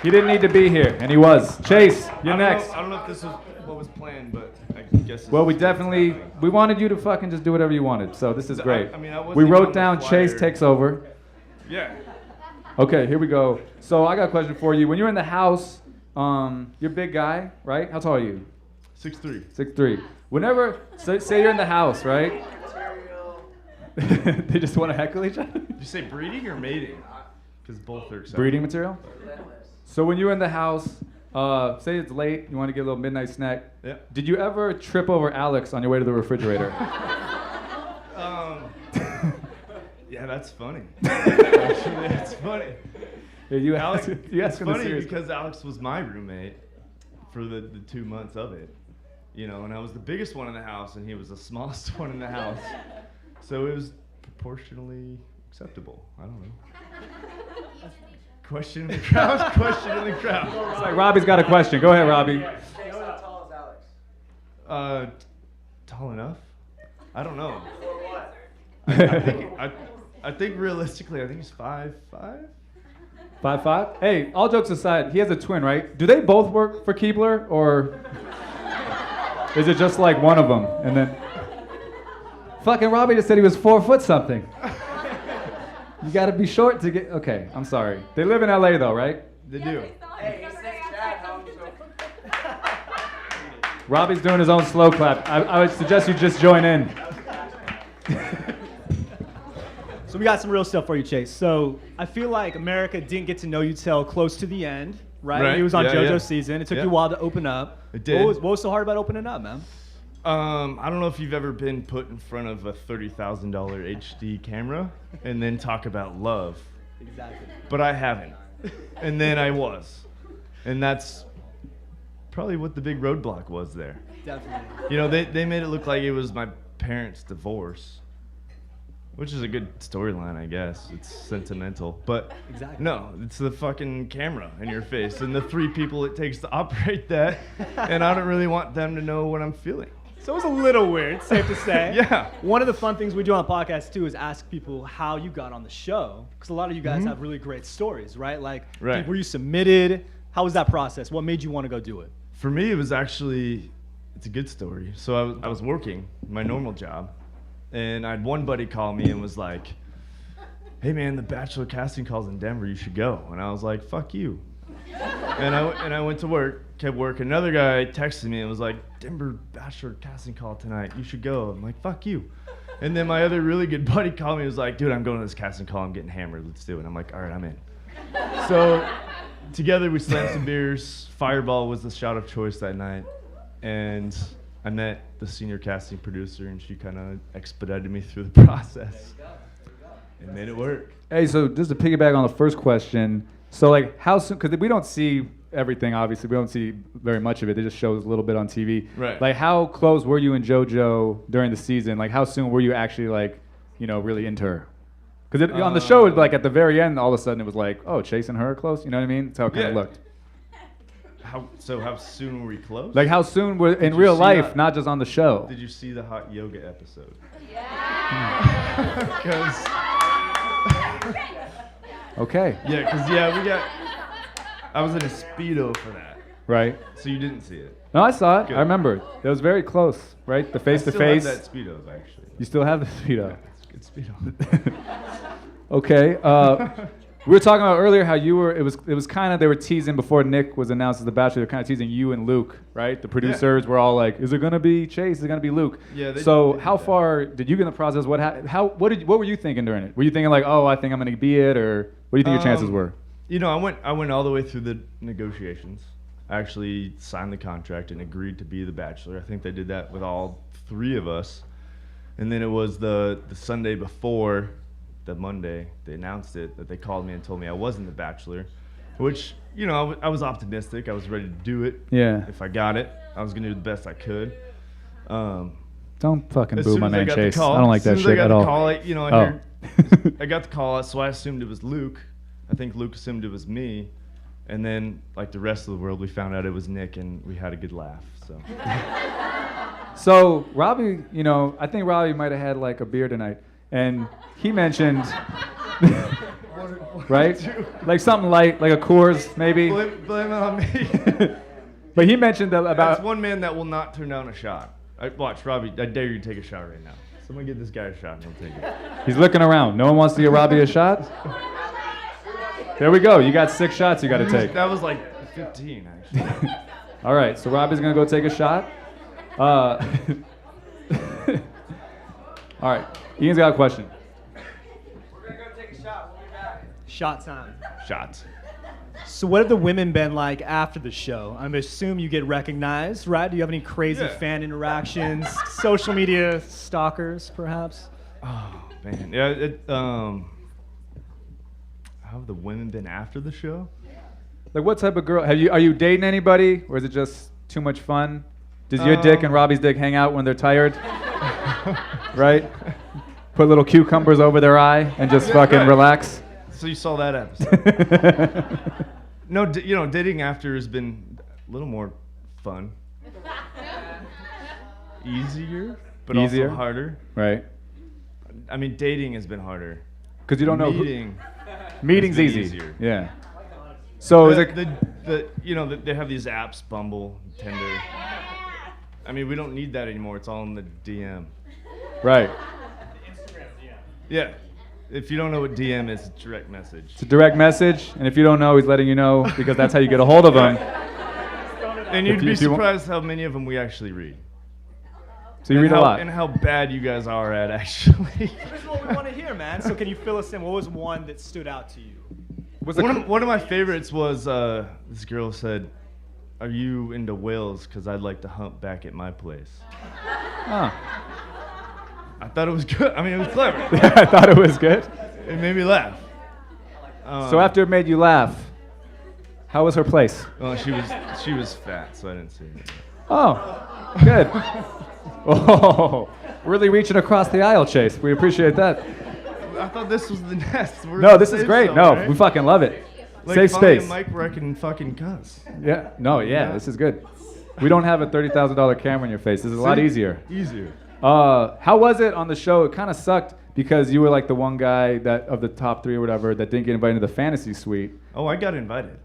He didn't need to be here, and he was. Chase, you're next. I don't know if this was what was planned, but I guess. Well, we wanted you to fucking just do whatever you wanted, so this is great. I wasn't We even wrote on the down flyer. Chase takes over. Yeah. Okay, here we go. So I got a question for you. When you're in the house, you're a big guy, right? How tall are you? 6'3". 6'3". Whenever, say you're in the house, right? They just want to heckle each other? Did you say breeding or mating? Because both are acceptable. Breeding material? So when you're in the house, say it's late, you want to get a little midnight snack. Yeah. Did you ever trip over Alex on your way to the refrigerator? Yeah, that's funny. Actually, that's funny. Yeah, you Alex, asked it's him the funny serious because Alex was my roommate for the 2 months of it, and I was the biggest one in the house, and he was the smallest one in the house, so it was proportionally acceptable. I don't know. Question in the crowd. Question in the crowd. It's like Robbie's got a question. Go ahead, Robbie. How tall is Alex? Tall enough? I don't know. I think realistically, I think he's 5'5". 5'5"? Hey, all jokes aside, he has a twin, right? Do they both work for Keebler, or is it just like one of them? And then, fucking Robbie just said he was 4 foot something. You gotta be short to get, okay, I'm sorry. They live in LA though, right? They do. Robbie's doing his own slow clap. I would suggest you just join in. So we got some real stuff for you, Chase. So I feel like America didn't get to know you till close to the end, right? He was on JoJo's season. It took you a while to open up. It did. What was so hard about opening up, man? I don't know if you've ever been put in front of a $30,000 HD camera and then talk about love. Exactly. But I haven't. And then I was. And that's probably what the big roadblock was there. Definitely. You know, they made it look like it was my parents' divorce, which is a good storyline, I guess. It's sentimental. But exactly. No, it's the fucking camera in your face and the 3 people it takes to operate that. And I don't really want them to know what I'm feeling. So it was a little weird, safe to say. Yeah. One of the fun things we do on podcasts, too, is ask people how you got on the show. Because a lot of you guys have really great stories, right? Like, Right. were you submitted? How was that process? What made you want to go do it? For me, it was actually, it's a good story. So I was working my normal job, and I had one buddy call me and was like, hey man, the Bachelor casting call's in Denver, you should go. And I was like, fuck you. And I went to work, kept working. Another guy texted me and was like, Denver Bachelor casting call tonight, you should go. I'm like, fuck you. And then my other really good buddy called me and was like, dude, I'm going to this casting call, I'm getting hammered, let's do it. I'm like, all right, I'm in. So together we slammed some beers. Fireball was the shot of choice that night. And I met the senior casting producer, and she kind of expedited me through the process and made it work. Hey, so just to piggyback on the first question, so like how soon, because we don't see everything, obviously, we don't see very much of it, they just show us a little bit on TV. Right. Like how close were you and JoJo during the season? Like how soon were you actually like, you know, really into her? Because on the show, like at the very end, all of a sudden it was like, oh, Chase and her are close, you know what I mean? That's how it kind of looked. How soon were we close? Like how soon were, in real life, not just on the show? Did you see the hot yoga episode? Okay. Yeah, because I was in a Speedo for that. Right. So you didn't see it. No, I saw it. Good. I remember it. It was very close, right? The face-to-face. I still have that Speedo, actually. You still have the Speedo? Yeah, it's a good Speedo. Okay. We were talking about earlier how you were, it was kind of, they were teasing before Nick was announced as the Bachelor, they were kind of teasing you and Luke, right? The producers were all like, is it going to be Chase? Is it going to be Luke? Yeah. So how far did you get in the process? What were you thinking during it? Were you thinking like, oh, I think I'm going to be it? Or what do you think your chances were? You know, I went all the way through the negotiations. I actually signed the contract and agreed to be the Bachelor. I think they did that with all 3 of us. And then it was the Sunday before the Monday they announced it that they called me and told me I wasn't the Bachelor, which, you know, I was optimistic. I was ready to do it. Yeah. If I got it, I was gonna do the best I could. Don't fucking as boo soon my as I man got the Chase. call- I don't like as soon that as I shit got at the all. call, I heard, I got the call, so I assumed it was Luke. I think Luke assumed it was me, and then like the rest of the world, we found out it was Nick, and we had a good laugh. So. So Robbie, you know, I think Robbie might have had like a beer tonight, and he mentioned, right? Like something light, like a Coors, maybe. Blame it on me. But he mentioned that about. That's one man that will not turn down a shot. Watch, Robbie. I dare you to take a shot right now. Someone give this guy a shot and he'll take it. He's looking around. No one wants to give Robbie a shot. There we go. You got 6 shots you got to take. That was like 15, actually. All right, so Robbie's gonna go take a shot. All right, Ian's got a question. We're gonna go take a shot. We'll be back. Shot time. Shots. So what have the women been like after the show? I assume you get recognized, right? Do you have any crazy fan interactions, social media stalkers, perhaps? Oh man, yeah. How have the women been after the show? Like, what type of girl? Are you dating anybody, or is it just too much fun? Does your dick and Robbie's dick hang out when they're tired? Right? Put little cucumbers over their eye and just fucking relax. So you saw that episode. No, you know, dating after has been a little more fun. Easier, but Easier? also harder. Right. I mean, dating has been harder. Because you don't know Meeting. Meeting's has been easy. easier. Yeah. So is it? They have these apps, Bumble, Tinder. I mean, we don't need that anymore. It's all in the DM. Right. Yeah. If you don't know what DM is, it's direct message. It's a direct message, and if you don't know, he's letting you know because that's how you get a hold of him. And you'd be surprised how many of them we actually read. So you read a lot. And how bad you guys are at actually. This is what we want to hear, man. So can you fill us in? What was one that stood out to you? One of my favorites was this girl said, "Are you into whales? Because I'd like to hump back at my place." Huh. I thought it was good. I mean, it was clever. Yeah, I thought it was good. It made me laugh. So after it made you laugh, how was her place? Well, she was fat, so I didn't see it. Oh, good. Oh, really reaching across the aisle, Chase. We appreciate that. I thought this was the nest. No, this is great. No, we fucking love it. Like Safe space. A mic where I can fucking cuss. Yeah. No, yeah, this is good. We don't have a $30,000 camera in your face. This is a lot easier. Easier. How was it on the show? It kind of sucked because you were like the one guy that of the top 3 or whatever that didn't get invited to the fantasy suite. Oh, I got invited.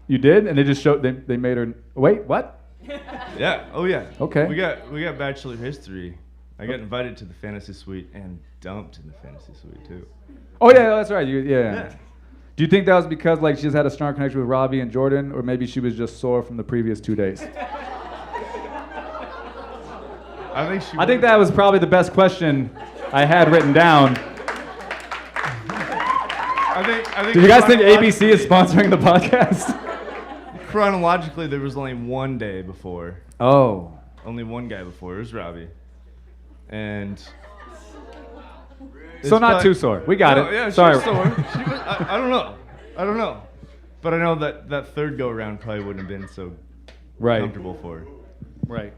You did? And they just showed they made her wait, what? Yeah. Oh yeah. Okay. We got Bachelor history. I got invited to the fantasy suite and dumped in the fantasy suite too. Oh yeah, that's right. Yeah. Do you think that was because like she just had a strong connection with Robbie and Jordan, or maybe she was just sore from the previous 2 days? I think that was probably the best question I had written down. I think. Do you guys think ABC is sponsoring the podcast? Chronologically, there was only one day before. Oh. Only one guy before. It was Robbie. And. So not too sore. We got it. Yeah, sorry. She was sore. I don't know. But I know that third go around probably wouldn't have been so comfortable for her. Right.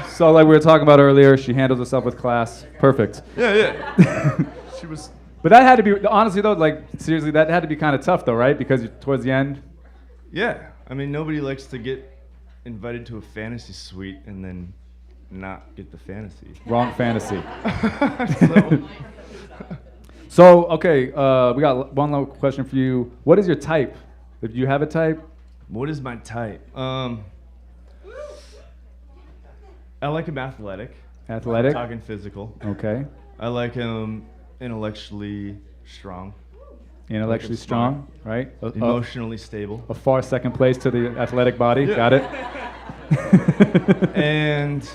So like we were talking about earlier, she handles herself with class. Perfect. Yeah. She was. But that had to be, honestly though, like seriously, that had to be kind of tough though, right? Because towards the end. Yeah. I mean, nobody likes to get invited to a fantasy suite and then not get the fantasy. Wrong fantasy. So okay, we got one little question for you. What is your type? Do you have a type? What is my type? I like him athletic. Athletic? I'm talking physical. Okay. I like him intellectually strong. Intellectually strong, right? Emotionally stable. A far second place to the athletic body. Yeah. Got it. And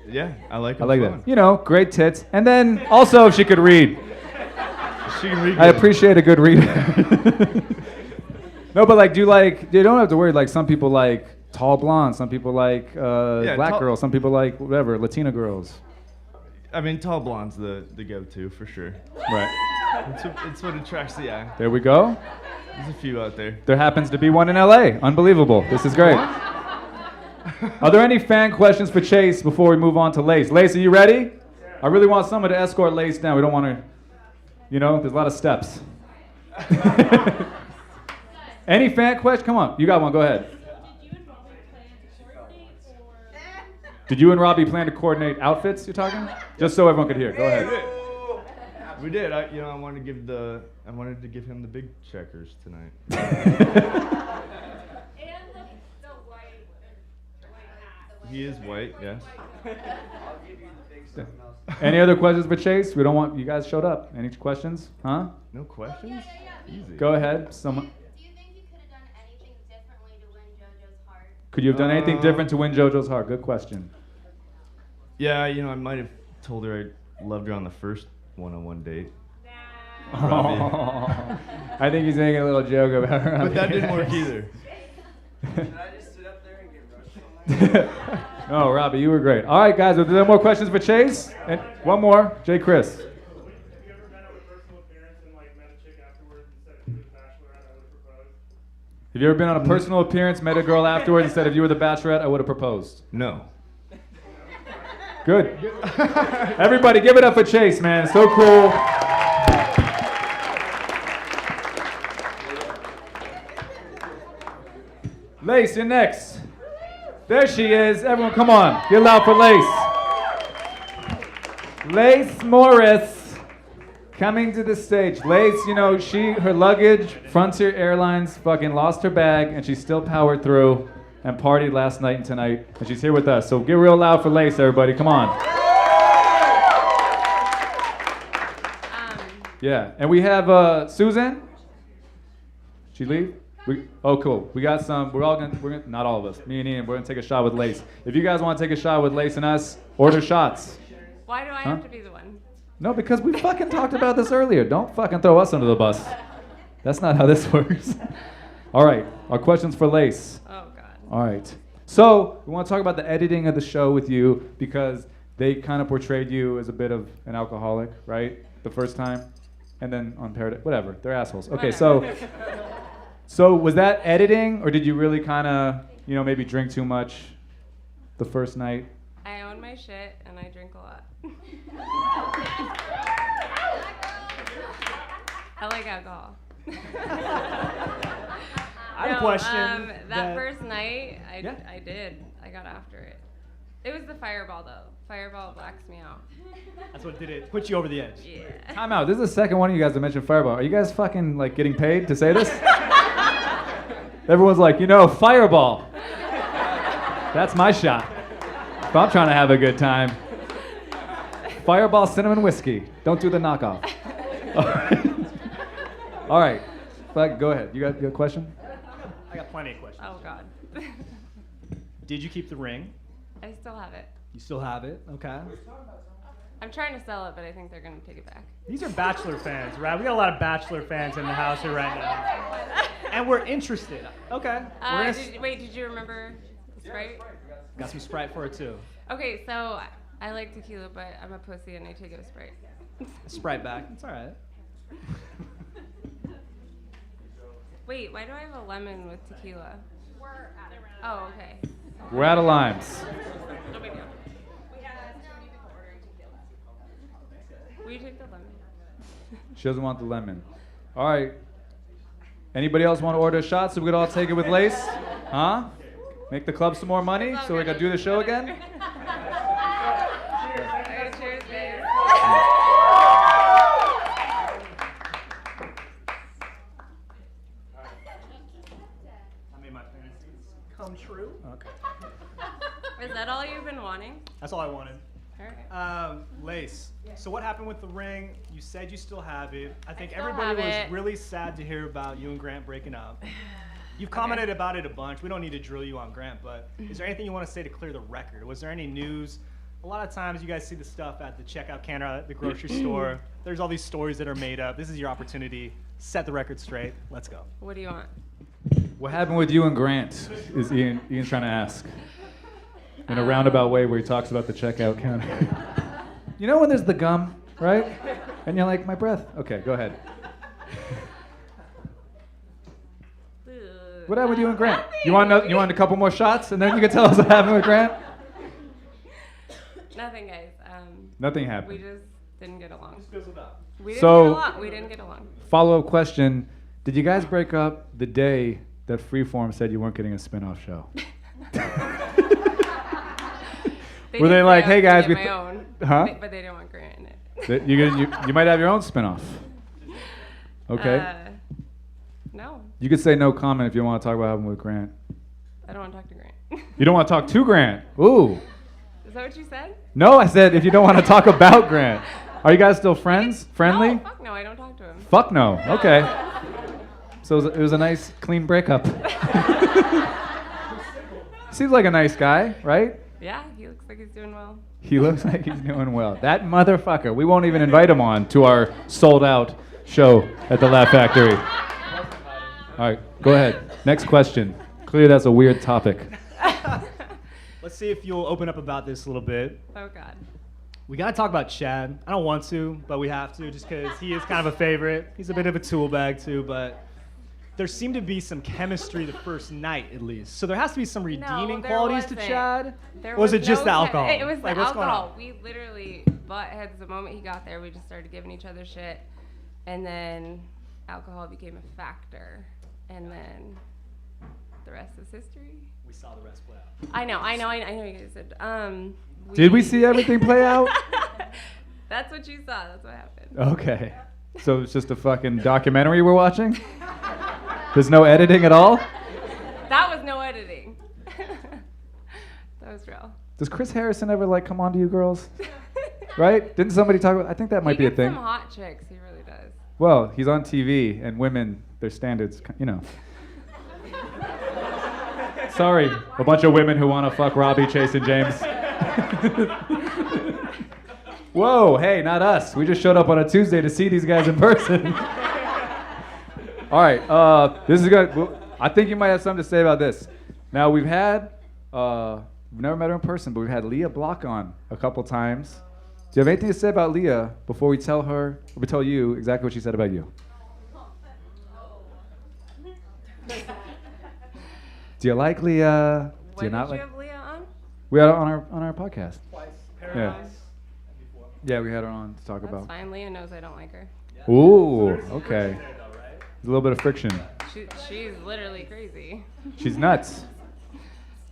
yeah, I like him. I like that. You know, great tits. And then also she could read. She can read. I appreciate a good reader. No, but like, you don't have to worry. Like, some people like tall blondes. Some people like black girls. Some people like whatever, Latina girls. I mean, tall blonde's the go-to for sure. Right. It's what attracts the eye. There we go. There's a few out there. There happens to be one in LA. Unbelievable. This is great. Are there any fan questions for Chase before we move on to Lace? Lace, are you ready? I really want someone to escort Lace down. We don't want to, there's a lot of steps. Any fan question? Come on, you got one. Go ahead. Did you and Robbie plan to coordinate outfits? You're talking? Just so everyone could hear. Go ahead. We did. I wanted to give him the big checkers tonight. He is white, yes. Any other questions for Chase? We don't want you guys showed up. Any questions? Huh? No questions? Easy. Go ahead. Someone. Do you think you could have done anything differently to win JoJo's heart? Could you have done anything different to win JoJo's heart? Good question. Yeah, I might have told her I loved her on the first one-on-one date. Oh, I think he's making a little joke about her. But that didn't work either. Did I just sit up there and get rushed? No, Robbie, you were great. All right, guys, are there more questions for Chase? And one more, J. Chris. Have you ever been at a personal appearance and met a chick afterwards instead of you were the bachelorette? I would have proposed. Have you ever been on a personal appearance, met a girl afterwards, instead of you were the bachelorette? I would have proposed. No. Good. Everybody, give it up for Chase, man. So cool. Lace, you're next. There she is. Everyone, come on. Get loud for Lace. Lace Morris Coming to the stage, Lace, you know, her luggage, Frontier Airlines, fucking lost her bag, and she still powered through and partied last night and tonight, and she's here with us. So get real loud for Lace, everybody. Come on. Yeah, and we have Susan. She leave? Oh, cool. We got some. We're gonna, not all of us. Me and Ian, we're gonna take a shot with Lace. If you guys want to take a shot with Lace and us, order shots. Why do I have to be the one? No, because we fucking talked about this earlier. Don't fucking throw us under the bus. That's not how this works. All right, our questions for Lace. Oh, God. All right. So, we want to talk about the editing of the show with you because they kind of portrayed you as a bit of an alcoholic, right? The first time. And then on Paradise, whatever. They're assholes. Okay, so was that editing or did you really kind of, you know, maybe drink too much the first night? I own my shit and I drink a lot. I like alcohol. I have a question. That first night, I did. I got after it. It was the Fireball, though. Fireball blacks me out. That's what did it. Put you over the edge. Yeah. Time out. This is the second one of you guys to mention Fireball. Are you guys fucking, like, getting paid to say this? Everyone's like, you know, Fireball. That's my shot. If I'm trying to have a good time. Fireball cinnamon whiskey. Don't do the knockoff. All right. Go ahead. You got a question? I got plenty of questions. Oh, God. Did you keep the ring? I still have it. You still have it? Okay. I'm trying to sell it, but I think they're going to take it back. These are Bachelor fans, right? We got a lot of Bachelor fans in the house here right now. And we're interested. Okay. Did you remember the Sprite? Got some Sprite for it, too. Okay, so I like tequila, but I'm a pussy and I take it with Sprite. Sprite back. It's all right. Wait, why do I have a lemon with tequila? We're out of round. Oh, okay. We're out of limes. No big deal. We had too many people ordering tequila. Will you take the lemon? She doesn't want the lemon. All right. Anybody else want to order a shot so we could all take it with Lace? Huh? Make the club some more money so we can do the show again? Cheers, guys. Come true. Okay. Is that all you've been wanting? That's all I wanted. All right. Lace. So what happened with the ring? You said you still have it. I think still everybody was have it. really sad to hear about you and Grant breaking up. You've commented about it a bunch. We don't need to drill you on Grant, but is there anything you want to say to clear the record? Was there any news? A lot of times you guys see the stuff at the checkout counter at the grocery store. There's all these stories that are made up. This is your opportunity. Set the record straight. Let's go. What do you want? What happened with you and Grant is Ian's trying to ask. In a roundabout way where he talks about the checkout counter. You know when there's the gum, right? And you're like, my breath. Okay, go ahead. What happened with you and Grant? You want a couple more shots and then you can tell us what happened with Grant? Nothing, guys. Nothing happened. We just didn't get along. We didn't get along. Follow-up question. Did you guys break up the day that Freeform said you weren't getting a spin-off show? Were they like, hey guys, my own, huh? But they didn't want Grant in it. You might have your own spinoff. Okay. No. You could say no comment if you want to talk about what happened with Grant. I don't want to talk to Grant. You don't want to talk to Grant? Ooh. Is that what you said? No, I said if you don't want to talk about Grant. Are you guys still friends? Friendly? No, fuck no, I don't talk to him. Fuck no. Okay. So it was a nice, clean breakup. Seems like a nice guy, right? Yeah, he looks like he's doing well. He looks like he's doing well. That motherfucker. We won't even invite him on to our sold-out show at the Laugh Factory. All right, go ahead. Next question. Clearly that's a weird topic. Let's see if you'll open up about this a little bit. Oh, God. We got to talk about Chad. I don't want to, but we have to just because he is kind of a favorite. He's a bit of a tool bag, too, but there seemed to be some chemistry the first night, at least. So there has to be some redeeming qualities to Chad. Or was it just the alcohol? It was like, the what's alcohol. We literally butt heads the moment he got there. We just started giving each other shit. And then alcohol became a factor. And then the rest is history. We saw the rest play out. I know you guys did. Did we see everything play out? That's what you saw. That's what happened. Okay. So it's just a fucking documentary we're watching? There's no editing at all? That was no editing. That was real. Does Chris Harrison ever like come on to you girls? Right? Didn't somebody talk about? I think that might be a He thing. gets some hot chicks. He really does. Well, he's on TV, and women, their standards, you know. Sorry, a bunch of women who want to fuck Robbie, Chase, and James. Whoa, hey, not us. We just showed up on a Tuesday to see these guys in person. All right, this is good. Well, I think you might have something to say about this. Now, we've never met her in person, but we've had Leah Block on a couple times. Do you have anything to say about Leah before we tell you exactly what she said about you? Do you like Leah? Do you not like? Did you have Leah on? We had her on our podcast. Twice. Yeah. Paradise. Yeah, we had her on to talk That's about. fine. Leah knows I don't like her. Ooh, okay. There's a little bit of friction. She's literally crazy. She's nuts.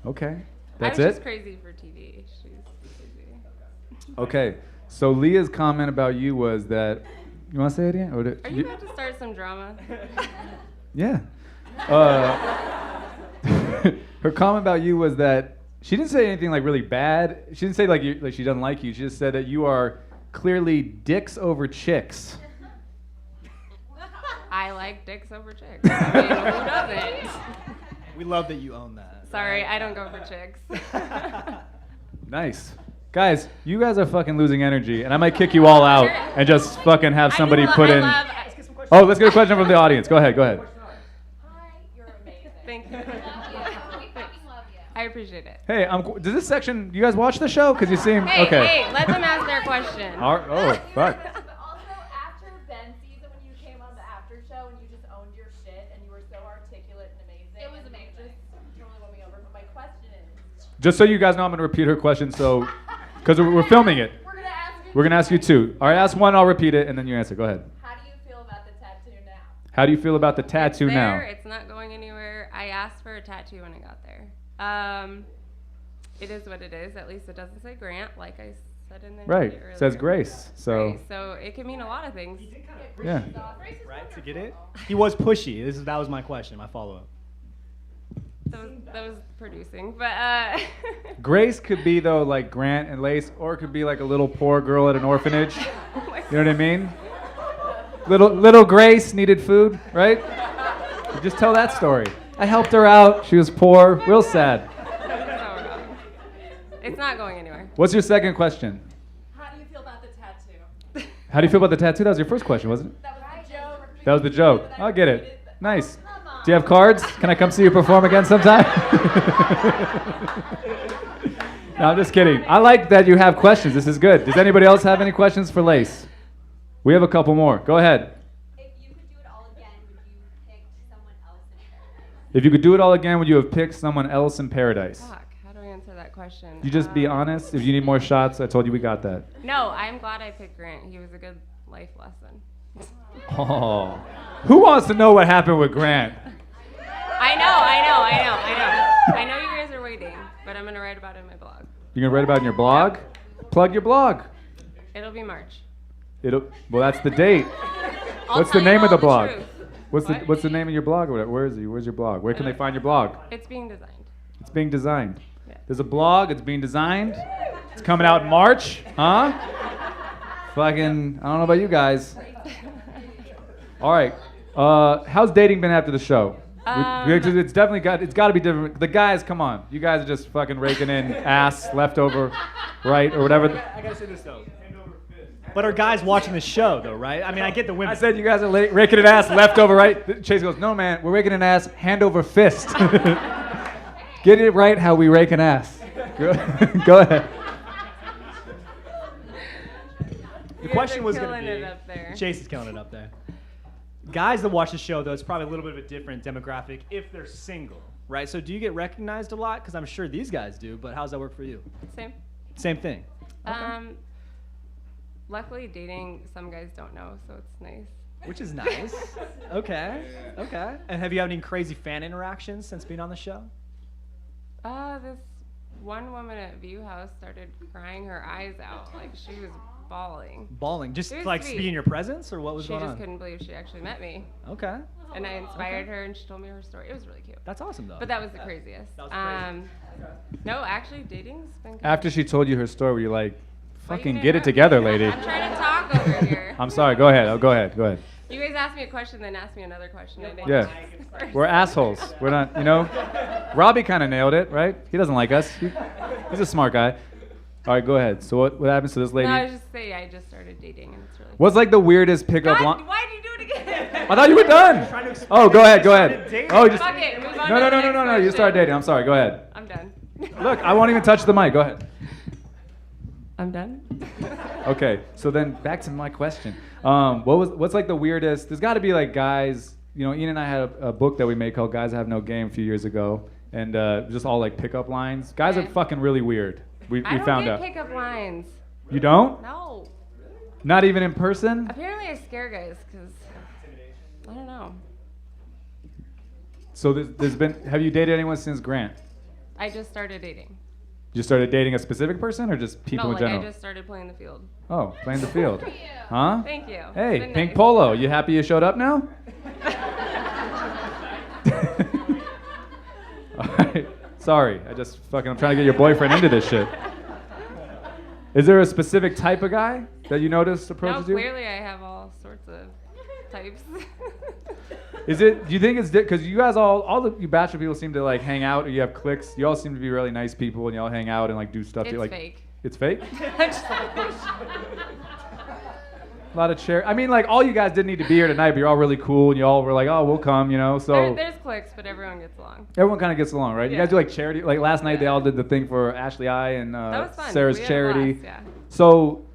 Okay, that's I was it. just crazy for TV. She's crazy. Okay, so Leah's comment about you was that. You want to say it again? Are you about to start some drama? Yeah. Her comment about you was that she didn't say anything like really bad. She didn't say like she doesn't like you. She just said that you are clearly dicks over chicks. I like dicks over chicks. I mean, who doesn't? We love that you own that. Sorry, I don't go for chicks. Nice. Guys, you guys are fucking losing energy, and I might kick you all out and just fucking have somebody put in. Oh, let's get a question from the audience. Go ahead. Thank you. I appreciate it. Hey, does this section? Do you guys watch the show? Because you seem Hey, okay. hey, let them ask their question. Oh, fuck. Just so you guys know, I'm gonna repeat her question. So, because we're filming it, we're gonna ask you two. All right, ask one. I'll repeat it, and then you answer. Go ahead. How do you feel about the tattoo now? How do you feel about the tattoo It's now? there, it's not going anywhere. I asked for a tattoo when I got there. It is what it is. At least it doesn't say Grant, like I said in the Right. earlier. It says Grace. So. Grace, so it can mean a lot of things. Yeah. Right, to get it? He was pushy. That was my question, my follow-up. That was producing, but Grace could be though like Grant and Lace, or it could be like a little poor girl at an orphanage. You know what I mean? Little Grace needed food, right? You just tell that story. I helped her out. She was poor, real sad. it's not going anywhere. What's your second question? How do you feel about the tattoo? How do you feel about the tattoo? That was your first question, wasn't it? That was the joke. That was the joke. I get it. Nice. Do you have cards? Can I come see you perform again sometime? No, I'm just kidding. I like that you have questions. This is good. Does anybody else have any questions for Lace? We have a couple more. Go ahead. If you could do it all again, would you pick someone else in paradise? If you could do it all again, would you have picked someone else in paradise? Fuck, how do I answer that question? You just be honest. If you need more shots, I told you we got that. No, I'm glad I picked Grant. He was a good life lesson. Oh. Who wants to know what happened with Grant? I know. I know you guys are waiting, but I'm going to write about it in my blog. You're going to write about it in your blog? Plug your blog. It'll be March. Well, that's the date. What's the name of the blog? What's the name of your blog? Or whatever? Where's your blog? Where can they find your blog? It's being designed. It's being designed. Yeah. There's a blog. It's being designed. It's coming out in March. Huh? Fucking, I don't know about you guys. All right. How's dating been after the show? It's definitely it's got to be different. The guys, come on. You guys are just fucking raking in ass, leftover, right, or whatever. I gotta say this though. But are guys watching the show though, right? I mean, I get the women. I said you guys are raking an ass, leftover, right? Chase goes, no man, we're raking an ass, hand over fist. Get it right how we rake an ass. Go ahead. The question was killing going it to up there. be. Chase is killing it up there. Guys that watch the show, though, it's probably a little bit of a different demographic if they're single, right? So do you get recognized a lot? Because I'm sure these guys do, but how does that work for you? Same. Same thing. Luckily, dating some guys don't know, so it's nice. Which is nice. Okay. And have you had any crazy fan interactions since being on the show? This one woman at View House started crying her eyes out. Like, she was bawling. Bawling, just It was like sweet. be in your presence, or what was She going just on? couldn't believe she actually met me. Okay. And I inspired her, and she told me her story. It was really cute. That's awesome, though. But that was the craziest. That was crazy. No, actually, dating's been good. After she told you her story, were you like, Why you fucking gonna get it interrupt together, me? lady? I'm trying to talk over here. I'm sorry. Go ahead. Oh, go ahead. Go ahead. You guys asked me a question, then asked me another question. I didn't Yeah. answer. We're assholes. We're not, you know. Robbie kind of nailed it, right? He doesn't like us. He's a smart guy. All right, go ahead. So what happens to this lady? No, I was just saying I just started dating, and it's really. What's like the weirdest pickup God, line? why did you do it again? I thought you were done. Oh, go ahead. Go ahead. Oh, just. Fuck it, move on No, to no, the no, no, next no, no. You question. started dating. I'm sorry. Go ahead. I'm done. Look, I won't even touch the mic. Go ahead. I'm done. Okay, so then back to my question. What's like the weirdest? There's got to be like guys. You know, Ian and I had a book that we made called "Guys Have No Game" a few years ago, and just all like pickup lines. Guys are fucking really weird. We I don't found get out. pickup lines. You don't? No. Not even in person? Apparently, I scare guys because I don't know. So there's been. Have you dated anyone since Grant? I just started dating. You started dating a specific person or just people No, in like general? I just started playing the field. Oh, playing the field. Huh? Thank you. It's Hey, been pink nice. polo. You happy you showed up now? All right. Sorry. I'm trying to get your boyfriend into this shit. Is there a specific type of guy that you noticed approaches No, you? clearly I have all sorts of types. Do you think it's because you guys all you bachelor people seem to like hang out, or you have cliques? You all seem to be really nice people, and you all hang out and like do stuff. It's like, fake. It's fake. A lot of chair. I mean, like all you guys didn't need to be here tonight, but you're all really cool, and you all were like, "Oh, we'll come," you know. So There's cliques, but everyone gets along. everyone kind of gets along, right? You Yeah. guys do like charity. Like last night, they all did the thing for Ashley I and That was fun. Sarah's We had a charity. blast, yeah. So.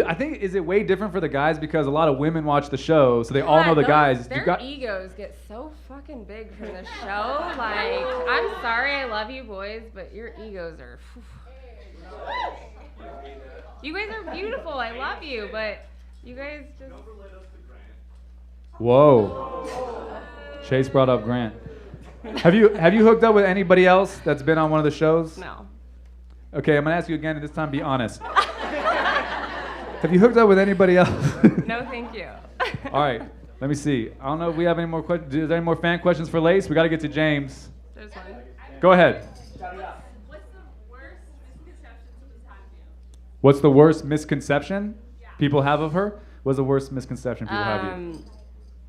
I think is it way different for the guys because a lot of women watch the show, so they all know the guys. Their egos get so fucking big from the show. Like, I'm sorry, I love you boys, but your egos are. You guys are beautiful. I love you, but you guys just. Whoa. Chase brought up Grant. Have you hooked up with anybody else that's been on one of the shows? No. Okay, I'm gonna ask you again, and this time be honest. Have you hooked up with anybody else? No, thank you. All right, let me see. I don't know if we have any more questions. Is there any more fan questions for Lace? We got to get to James. There's one. Go ahead. What's the worst misconception people have of her? What's the worst misconception people have of you?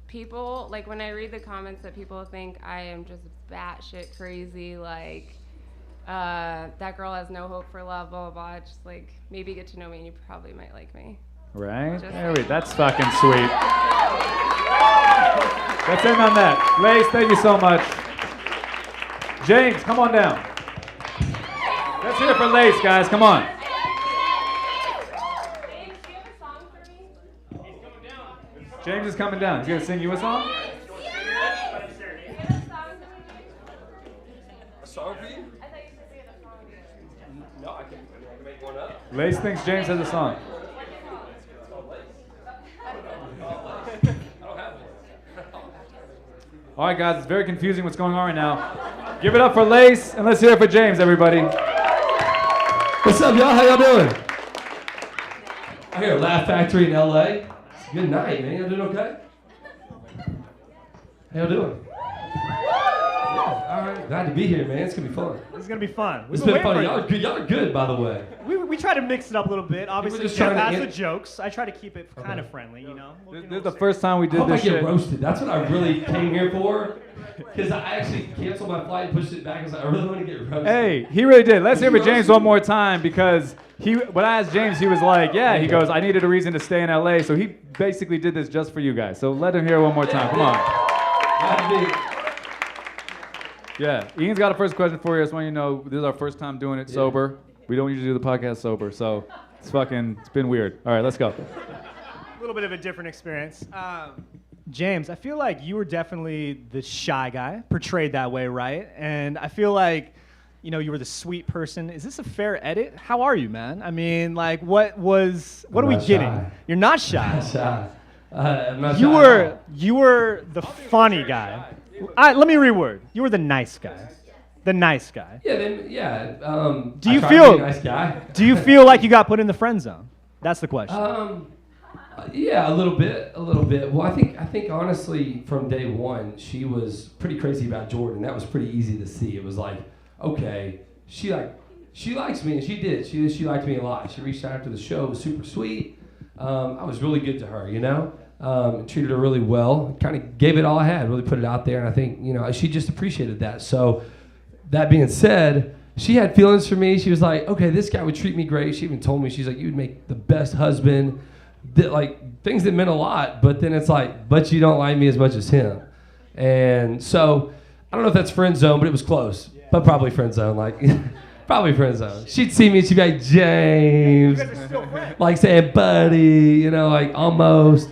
People, like when I read the comments that people think I am just batshit crazy, like that girl has no hope for love, blah, blah, blah. Just like maybe get to know me and you probably might like me. Right? Just There we That's fucking sweet. Let's end on that. Lace, thank you so much. James, come on down. Let's hear it for Lace, guys. Come on. James is coming down. He's going to sing you a song? A song for you? No, I can make one up. Lace thinks James has a song. All right, guys, it's very confusing what's going on right now. Give it up for Lace, and let's hear it for James, everybody. What's up, y'all? How y'all doing? I'm here at Laugh Factory in LA. It's a good night, man. Y'all doing okay? How y'all doing? All right, glad to be here, man. It's gonna be fun. It's gonna be fun. It's been fun. Y'all are good. Y'all are good, by the way. We try to mix it up a little bit. Obviously, just Jeff trying to has the an- jokes. I try to keep it kind of friendly, you know. This is the first time we I did hope this I get shit. roasted. That's what I really came here for. Because I actually canceled my flight and pushed it back. I was like, I really want to get roasted. Hey, he really did. Let's hear for James one more time because when I asked James, he was like, yeah, he goes, I needed a reason to stay in LA. So he basically did this just for you guys. So let him hear it one more time. Come on. Yeah, Ian's got a first question for you. I just want you to know this is our first time doing it sober. We don't usually do the podcast sober, so it's been weird. All right, let's go. A little bit of a different experience. James, I feel like you were definitely the shy guy, portrayed that way, right? And I feel like, you know, you were the sweet person. Is this a fair edit? How are you, man? I mean, like, what are we getting? Shy. You're not shy. I'm not shy. I'm not You shy were at all. you were the funny guy. Let me reword. You were the nice guy. The nice guy. Yeah, Do I you try to feel be a nice guy. Do you feel like you got put in the friend zone? That's the question. Yeah, a little bit. Well, I think honestly, from day one, she was pretty crazy about Jordan. That was pretty easy to see. It was like, okay, she likes me, and she did. She liked me a lot. She reached out after the show. It was super sweet. I was really good to her, treated her really well. Kind of gave it all I had, really put it out there, and I think, she just appreciated that. So, that being said, she had feelings for me. She was like, okay, this guy would treat me great. She even told me, she's like, you would make the best husband. Like, things that meant a lot, but then it's like, but you don't like me as much as him. And so, I don't know if that's friend zone, but it was close. But probably friend zone, probably friend zone. She'd see me and she'd be like, James. Like saying, buddy, almost.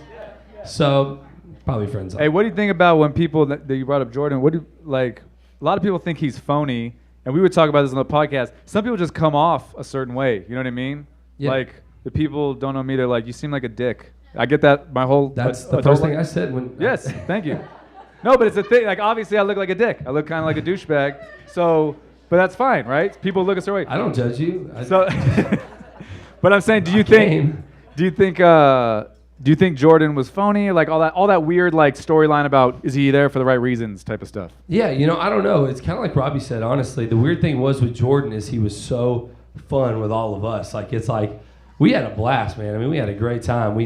So, probably friend zone. Hey, what do you think about when people, that you brought up Jordan, a lot of people think he's phony, and we would talk about this on the podcast. Some people just come off a certain way, you know what I mean? Yeah. Like, the people don't know me, they're like, you seem like a dick. I get that my whole... That's the first thing I said when... Yes, thank you. No, but it's a thing. Like, obviously, I look like a dick. I look kind of like a douchebag. So, but that's fine, right? People look a certain way. I don't judge you. But I'm saying, do you think Jordan was phony? Like all that weird storyline about is he there for the right reasons type of stuff? Yeah, I don't know. It's kind of like Robbie said, honestly. The weird thing was with Jordan is he was so fun with all of us. We had a blast, man. I mean, we had a great time.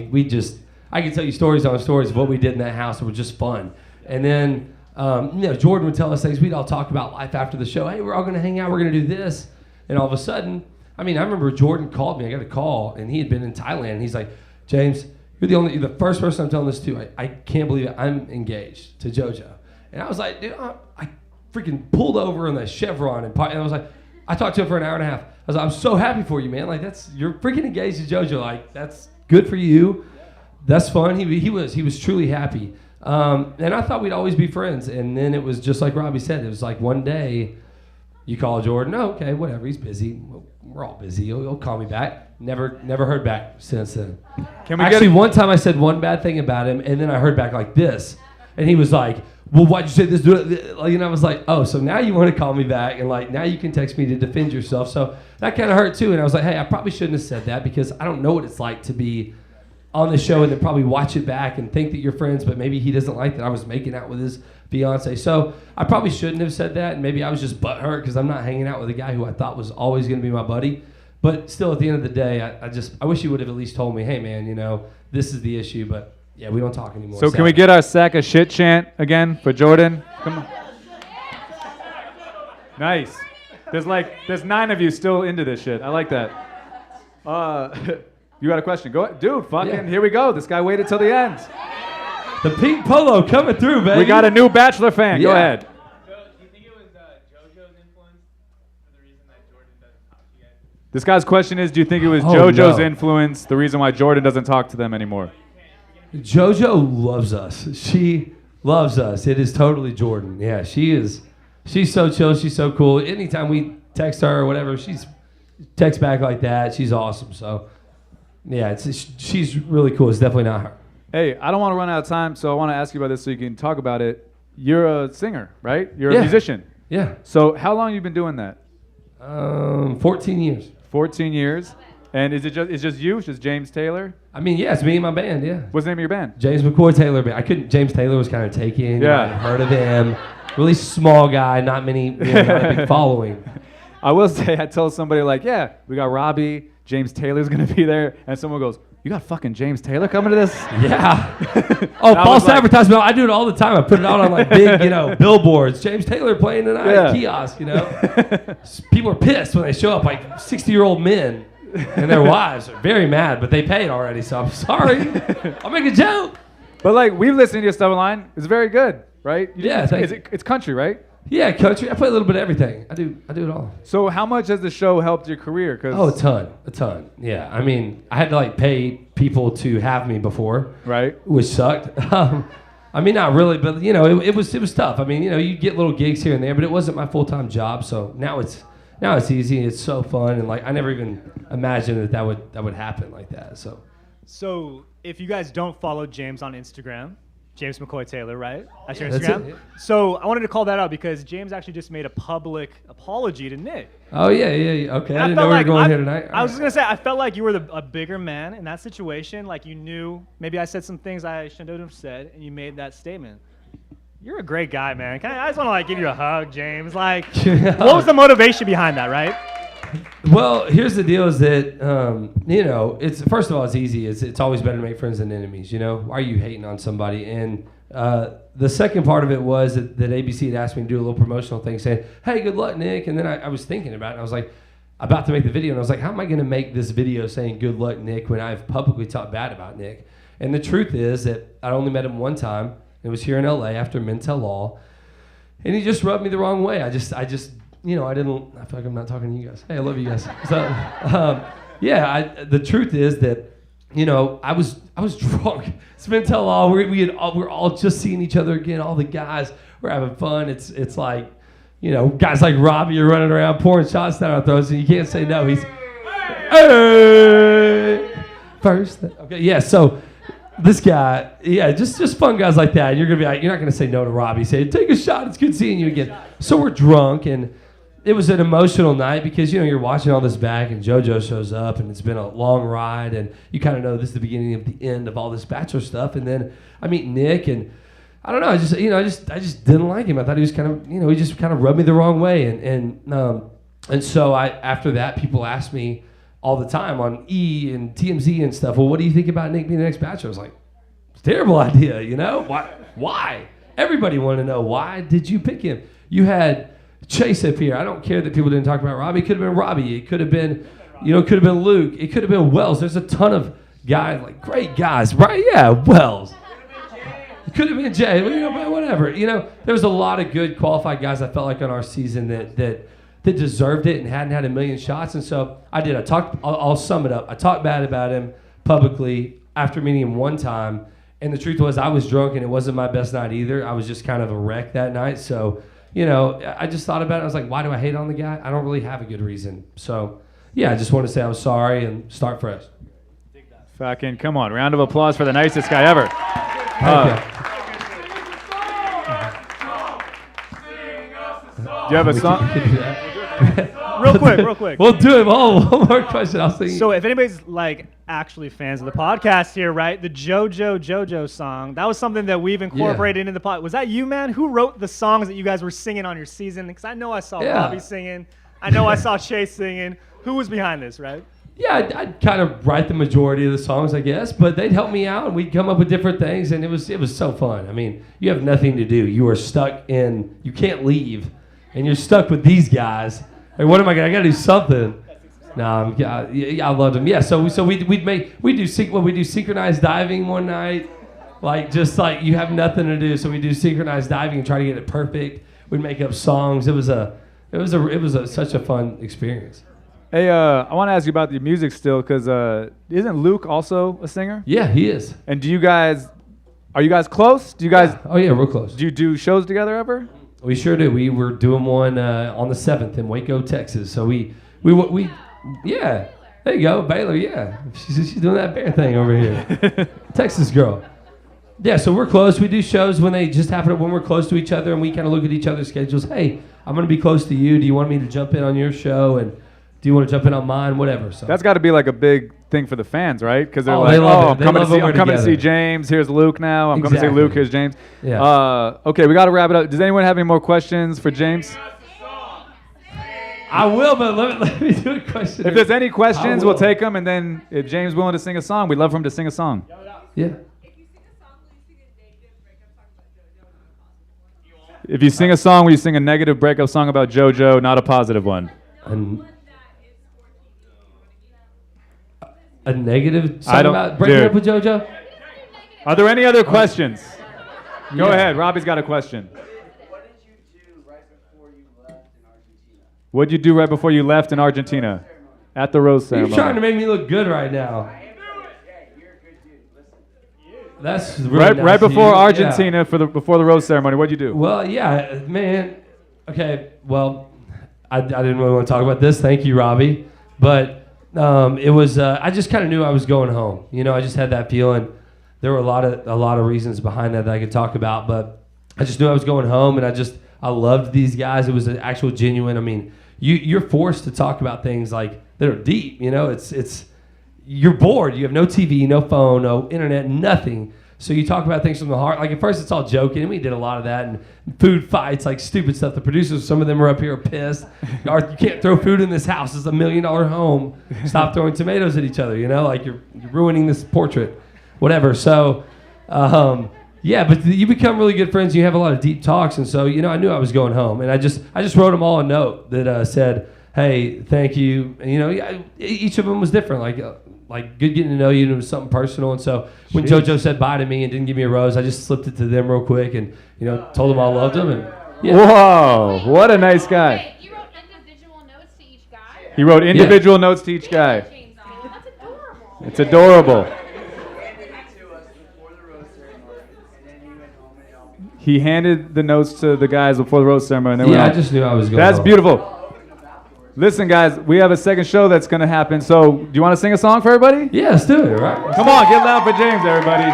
I could tell you stories on stories of what we did in that house that were just fun. And then, Jordan would tell us things. We'd all talk about life after the show. Hey, we're all going to hang out. We're going to do this. And all of a sudden, I remember Jordan called me. I got a call, and he had been in Thailand. And he's like, James, you're the first person I'm telling this to. I can't believe it. I'm engaged to JoJo. And I was like, dude, I freaking pulled over in the Chevron. And I was like, I talked to him for an hour and a half. I was like, I'm so happy for you, man. You're freaking engaged to JoJo. That's good for you. That's fun. He was truly happy. And I thought we'd always be friends. And then it was just like Robbie said. It was like one day you call Jordan. Oh, okay, whatever. He's busy. We're all busy. He'll call me back. Never heard back since then. One time I said one bad thing about him, and then I heard back like this. And he was like, well, why'd you say this? I was like, oh, so now you want to call me back, and now you can text me to defend yourself. So that kind of hurt too. And I was like, hey, I probably shouldn't have said that because I don't know what it's like to be on the show and then probably watch it back and think that you're friends, but maybe he doesn't like that I was making out with his fiance. So I probably shouldn't have said that, and maybe I was just butthurt because I'm not hanging out with a guy who I thought was always going to be my buddy. But still, at the end of the day, I wish he would have at least told me, hey, man, this is the issue, but yeah, we don't talk anymore. So can we get our sack of shit chant again for Jordan? Come on. Nice. There's 9 of you still into this shit. I like that. You got a question? Go ahead. Dude, here we go. This guy waited till the end. The pink polo coming through, baby. We got a new Bachelor fan. Yeah. Go ahead. So, do you think it was JoJo's influence for the reason that Jordan doesn't talk to you guys? This guy's question is, do you think it was JoJo's influence the reason why Jordan doesn't talk to them anymore? JoJo loves us. She loves us. It is totally Jordan. Yeah, she is. She's so chill. She's so cool. Anytime we text her or whatever, she's texts back like that. She's awesome. So, yeah, she's really cool. It's definitely not her. Hey, I don't want to run out of time, so I want to ask you about this so you can talk about it. You're a singer, right? You're a musician. Yeah. So how long have you been doing that? 14 years. 14 years. And is it just you? It's just James Taylor? I mean, yeah, it's me and my band, yeah. What's the name of your band? James McCoy Taylor Band. James Taylor was kind of taken. Yeah. I've heard of him. Really small guy, not a big following. I will say, I told somebody we got Robbie, James Taylor's going to be there. And someone goes, you got fucking James Taylor coming to this? Yeah. False advertisement. I do it all the time. I put it out on big, billboards. James Taylor playing tonight, kiosk, People are pissed when they show up, 60-year-old men and their wives are very mad, but they paid already, so I'm sorry. I'll make a joke. But we've listened to your stuff online. It's very good, right? It's country, right? Yeah, country. I play a little bit of everything. I do it all. So how much has the show helped your career? A ton. Yeah, I mean, I had to pay people to have me before, right? Which sucked. I mean, not really, but it was tough. I mean, you get little gigs here and there, but it wasn't my full-time job. So now it's easy. It's so fun, and I never even imagined that would happen like that. So if you guys don't follow James on Instagram, James McCoy Taylor, right? That's your That's Instagram. it, So I wanted to call that out because James actually just made a public apology to Nick. Oh yeah. Okay, And I didn't know we were going here tonight. I was just gonna say, I felt like you were a bigger man in that situation. Like you knew maybe I said some things I shouldn't have said, and you made that statement. You're a great guy, man. I just want to like give you a hug, James. Like, what was the motivation behind that, right? Well, here's the deal: is that it's first of all, it's easy. It's always better to make friends than enemies. You know, why are you hating on somebody? And the second part of it was that ABC had asked me to do a little promotional thing, saying, "Hey, good luck, Nick." And then I was thinking about it. And I was like, about to make the video, and I was like, "How am I going to make this video saying good luck, Nick, when I've publicly talked bad about Nick?" And the truth is that I only met him one time. It was here in LA after Mentel Law, and he just rubbed me the wrong way. I just, I feel like I'm not talking to you guys. Hey, I love you guys. So, the truth is that, I was drunk. It's Mentel Law. We're all just seeing each other again. All the guys, we're having fun. It's like, guys like Robbie are running around pouring shots down our throats, and you can't say no. He's, hey, first. Okay, yeah. So. This guy, just fun guys like that. You're not gonna say no to Robbie. Say, take a shot. It's good seeing you again. So we're drunk, and it was an emotional night because you're watching all this back, and JoJo shows up, and it's been a long ride, and you kind of know this is the beginning of the end of all this Bachelor stuff. And then I meet Nick, and I don't know. I just didn't like him. I thought he was kind of, he just kind of rubbed me the wrong way, and so after that, people asked me all the time on E! And TMZ and stuff, well, what do you think about Nick being the next Bachelor? I was like, it's a terrible idea, Why? Everybody wanted to know, why did you pick him? You had Chase up here. I don't care that people didn't talk about Robbie. It could have been Robbie. It could have been, it could have been Luke. It could have been Wells. There's a ton of guys, like great guys, right? Yeah, Wells. It could have been Jay, but whatever. There was a lot of good qualified guys I felt like on our season that deserved it and hadn't had a million shots. And so I did. I'll sum it up. I talked bad about him publicly after meeting him one time. And the truth was I was drunk and it wasn't my best night either. I was just kind of a wreck that night. So, I just thought about it. I was like, why do I hate on the guy? I don't really have a good reason. So, I just want to say I'm sorry and start fresh. Fucking come on. Round of applause for the nicest guy ever. Do you have a song? Real quick. We'll do it. One more question. I'll sing. So if anybody's like actually fans of the podcast here, right? The JoJo song, that was something that we've incorporated into the pod. Was that you, man? Who wrote the songs that you guys were singing on your season? Because I know I saw Robbie singing. I know I saw Chase singing. Who was behind this, right? Yeah, I'd kind of write the majority of the songs, I guess, but they'd help me out, and we'd come up with different things, and it was so fun. I mean, you have nothing to do. You are stuck in, you can't leave, and you're stuck with these guys. Like, what am I gonna? I gotta do something. No, I loved them. Yeah, so we do synchronized diving one night, like you have nothing to do, so we do synchronized diving and try to get it perfect. We'd make up songs. It was such a fun experience. Hey, I want to ask you about the music still, because isn't Luke also a singer? Yeah, he is. And are you guys close? Do you guys? Oh yeah, we're close. Do you do shows together ever? We sure do. We were doing one on the 7th in Waco, Texas. So we yeah. There you go, Baylor. Yeah, she's doing that bear thing over here. Texas girl. Yeah, so we're close. We do shows when they just happen when we're close to each other, and we kind of look at each other's schedules. Hey, I'm gonna be close to you. Do you want me to jump in on your show? And do you want to jump in on mine? Whatever. So that's got to be like a big thing for the fans, right? Because they're they love it. I'm coming to see James. Here's Luke now. I'm coming to see Luke. Here's James. Yeah. Okay, we got to wrap it up. Does anyone have any more questions for James? I will, but let me do a question. If there's any questions, we'll take them. And then if James is willing to sing a song, we'd love for him to sing a song. Yeah. If you sing a song, will you sing a negative breakup song about JoJo, not a positive one? A negative song about breaking up with JoJo? Are there any other questions? Go ahead. Robbie's got a question. What did you do right before you left in Argentina? At the rose ceremony. You're trying to make me look good right now. That's really nice right before Argentina before the rose ceremony. What'd you do? Well, yeah, man. Okay, well, I didn't really want to talk about this. Thank you, Robbie. But it was I just kind of knew I was going home. I just had that feeling. there were a lot of reasons behind that I could talk about, but I just knew I was going home, and I loved these guys. It was an actual genuine. I mean, you're forced to talk about things like that are deep. You know, it's you're bored. You have no TV, no phone, no internet, nothing. So you talk about things from the heart. Like at first it's all joking, and we did a lot of that, and food fights, like stupid stuff. The producers, some of them are up here pissed. Garth, you can't throw food in this house. It's $1 million home. Stop throwing tomatoes at each other. You know, like you're ruining this portrait, whatever. So, yeah, but you become really good friends. You have a lot of deep talks, and so I knew I was going home, and I just wrote them all a note that said, "Hey, thank you." And, each of them was different. Like good getting to know you, and it was something personal. And so when JoJo said bye to me and didn't give me a rose, I just slipped it to them real quick and told them I loved them. And Whoa, what a nice guy. You wrote individual notes to each guy? He wrote individual notes to each guy. That's adorable. It's adorable. He handed the notes to the guys before the rose ceremony. I just knew I was going. That's beautiful. Listen, guys, we have a second show that's going to happen. So, do you want to sing a song for everybody? Yeah, let's do it, right? Come on, get loud for James, everybody.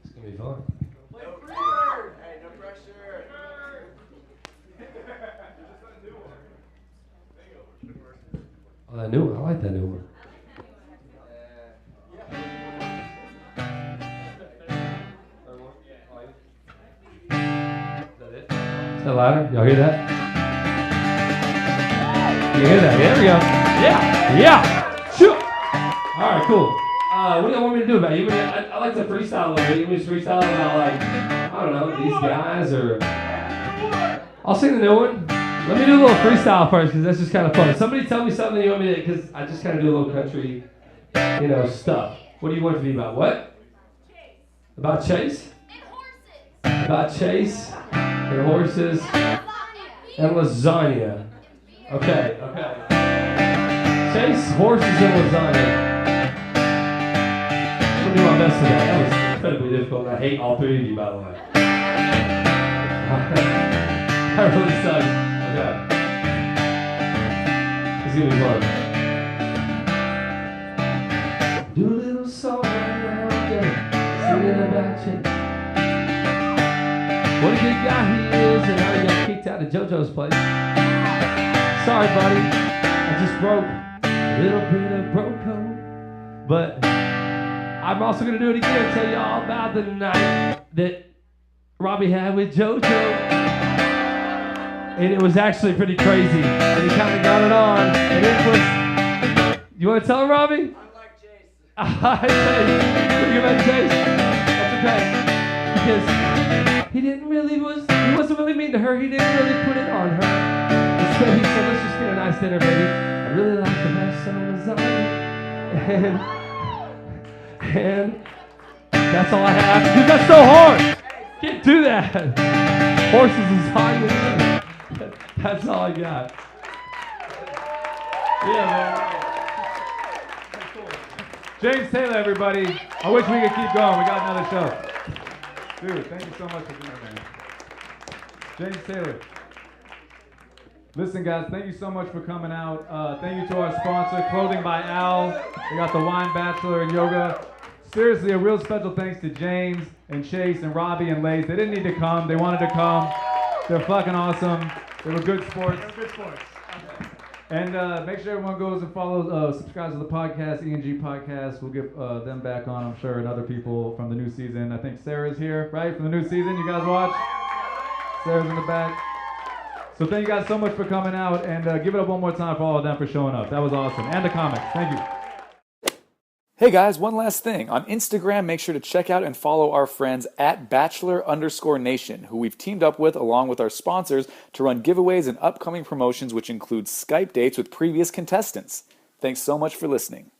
It's going to be fun. Hey, no pressure. Oh, that new one. I like that new one. Is that louder? Y'all hear that? You hear that? There we go. Yeah. Sure. All right, cool. What do you want me to do about it? I like to freestyle a little bit. You want me to freestyle about, like, I don't know, these guys, or... I'll sing the new one. Let me do a little freestyle first, because that's just kind of fun. Somebody tell me something you want me to... Because I just kind of do a little country, stuff. What do you want it to be about? What? About Chase? About Chase and horses and lasagna. Okay. Chase, horses, and lasagna. I'm going to do my best today. That was incredibly difficult, and I hate all three of you, by the way. That really sucks. Okay. It's going to be fun. Do a little song right now, okay. Singing about Chase. What a good guy he is, and how he got kicked out of JoJo's place. Sorry, buddy. I just broke a little bit of bro code. But I'm also going to do it again and tell you all about the night that Robbie had with JoJo. And it was actually pretty crazy. And he kind of got it on. And it was... You want to tell him, Robbie? I like Chase. I say, what do you about Chase? That's okay. Because... he wasn't really mean to her. He didn't really put it on her. Instead, he said, let's just get a nice dinner, baby. I'd really like to have some lasagna. And that's all I have. Dude, that's so hard. Can't do that. Horses lasagna. That's all I got. Yeah, man. James Taylor, everybody. I wish we could keep going. We got another show. Dude, thank you so much for being here, man. James Taylor. Listen, guys, thank you so much for coming out. Thank you to our sponsor, Clothing by Al. They got the Wine Bachelor and Yoga. Seriously, a real special thanks to James and Chase and Robbie and Lace. They didn't need to come. They wanted to come. They're fucking awesome. They were good sports. And make sure everyone goes and follows, subscribes to the podcast, ENG Podcast. We'll get them back on, I'm sure, and other people from the new season. I think Sarah's here, right, from the new season. You guys watch? Sarah's in the back. So thank you guys so much for coming out, and give it up one more time for all of them for showing up. That was awesome. And the comics. Thank you. Hey guys, one last thing. On Instagram, make sure to check out and follow our friends at Bachelor_Nation, who we've teamed up with along with our sponsors to run giveaways and upcoming promotions, which include Skype dates with previous contestants. Thanks so much for listening.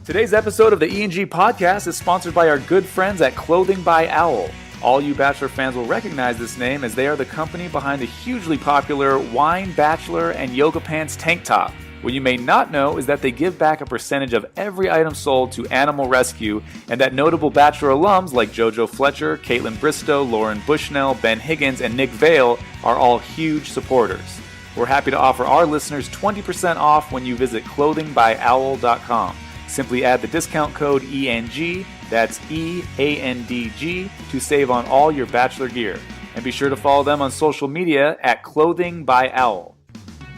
Today's episode of the ENG Podcast is sponsored by our good friends at Clothing by Owl. All you Bachelor fans will recognize this name as they are the company behind the hugely popular Wine Bachelor and Yoga Pants tank top. What you may not know is that they give back a percentage of every item sold to Animal Rescue, and that notable Bachelor alums like JoJo Fletcher, Caitlin Bristow, Lauren Bushnell, Ben Higgins, and Nick Vale are all huge supporters. We're happy to offer our listeners 20% off when you visit clothingbyowl.com. Simply add the discount code ENG, that's EANDG, to save on all your bachelor gear. And be sure to follow them on social media at Clothing by Owl.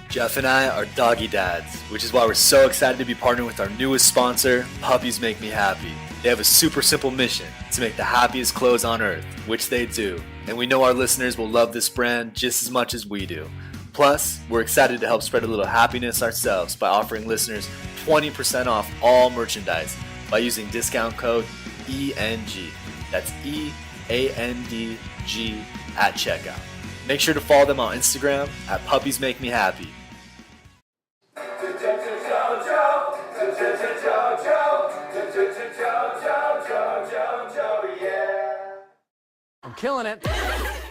Jeff and I are doggy dads, which is why we're so excited to be partnering with our newest sponsor, Puppies Make Me Happy. They have a super simple mission to make the happiest clothes on earth, which they do. And we know our listeners will love this brand just as much as we do. Plus, we're excited to help spread a little happiness ourselves by offering listeners 20% off all merchandise by using discount code ENG. That's EANDG at checkout. Make sure to follow them on Instagram at Puppies Make Me Happy. I'm killing it.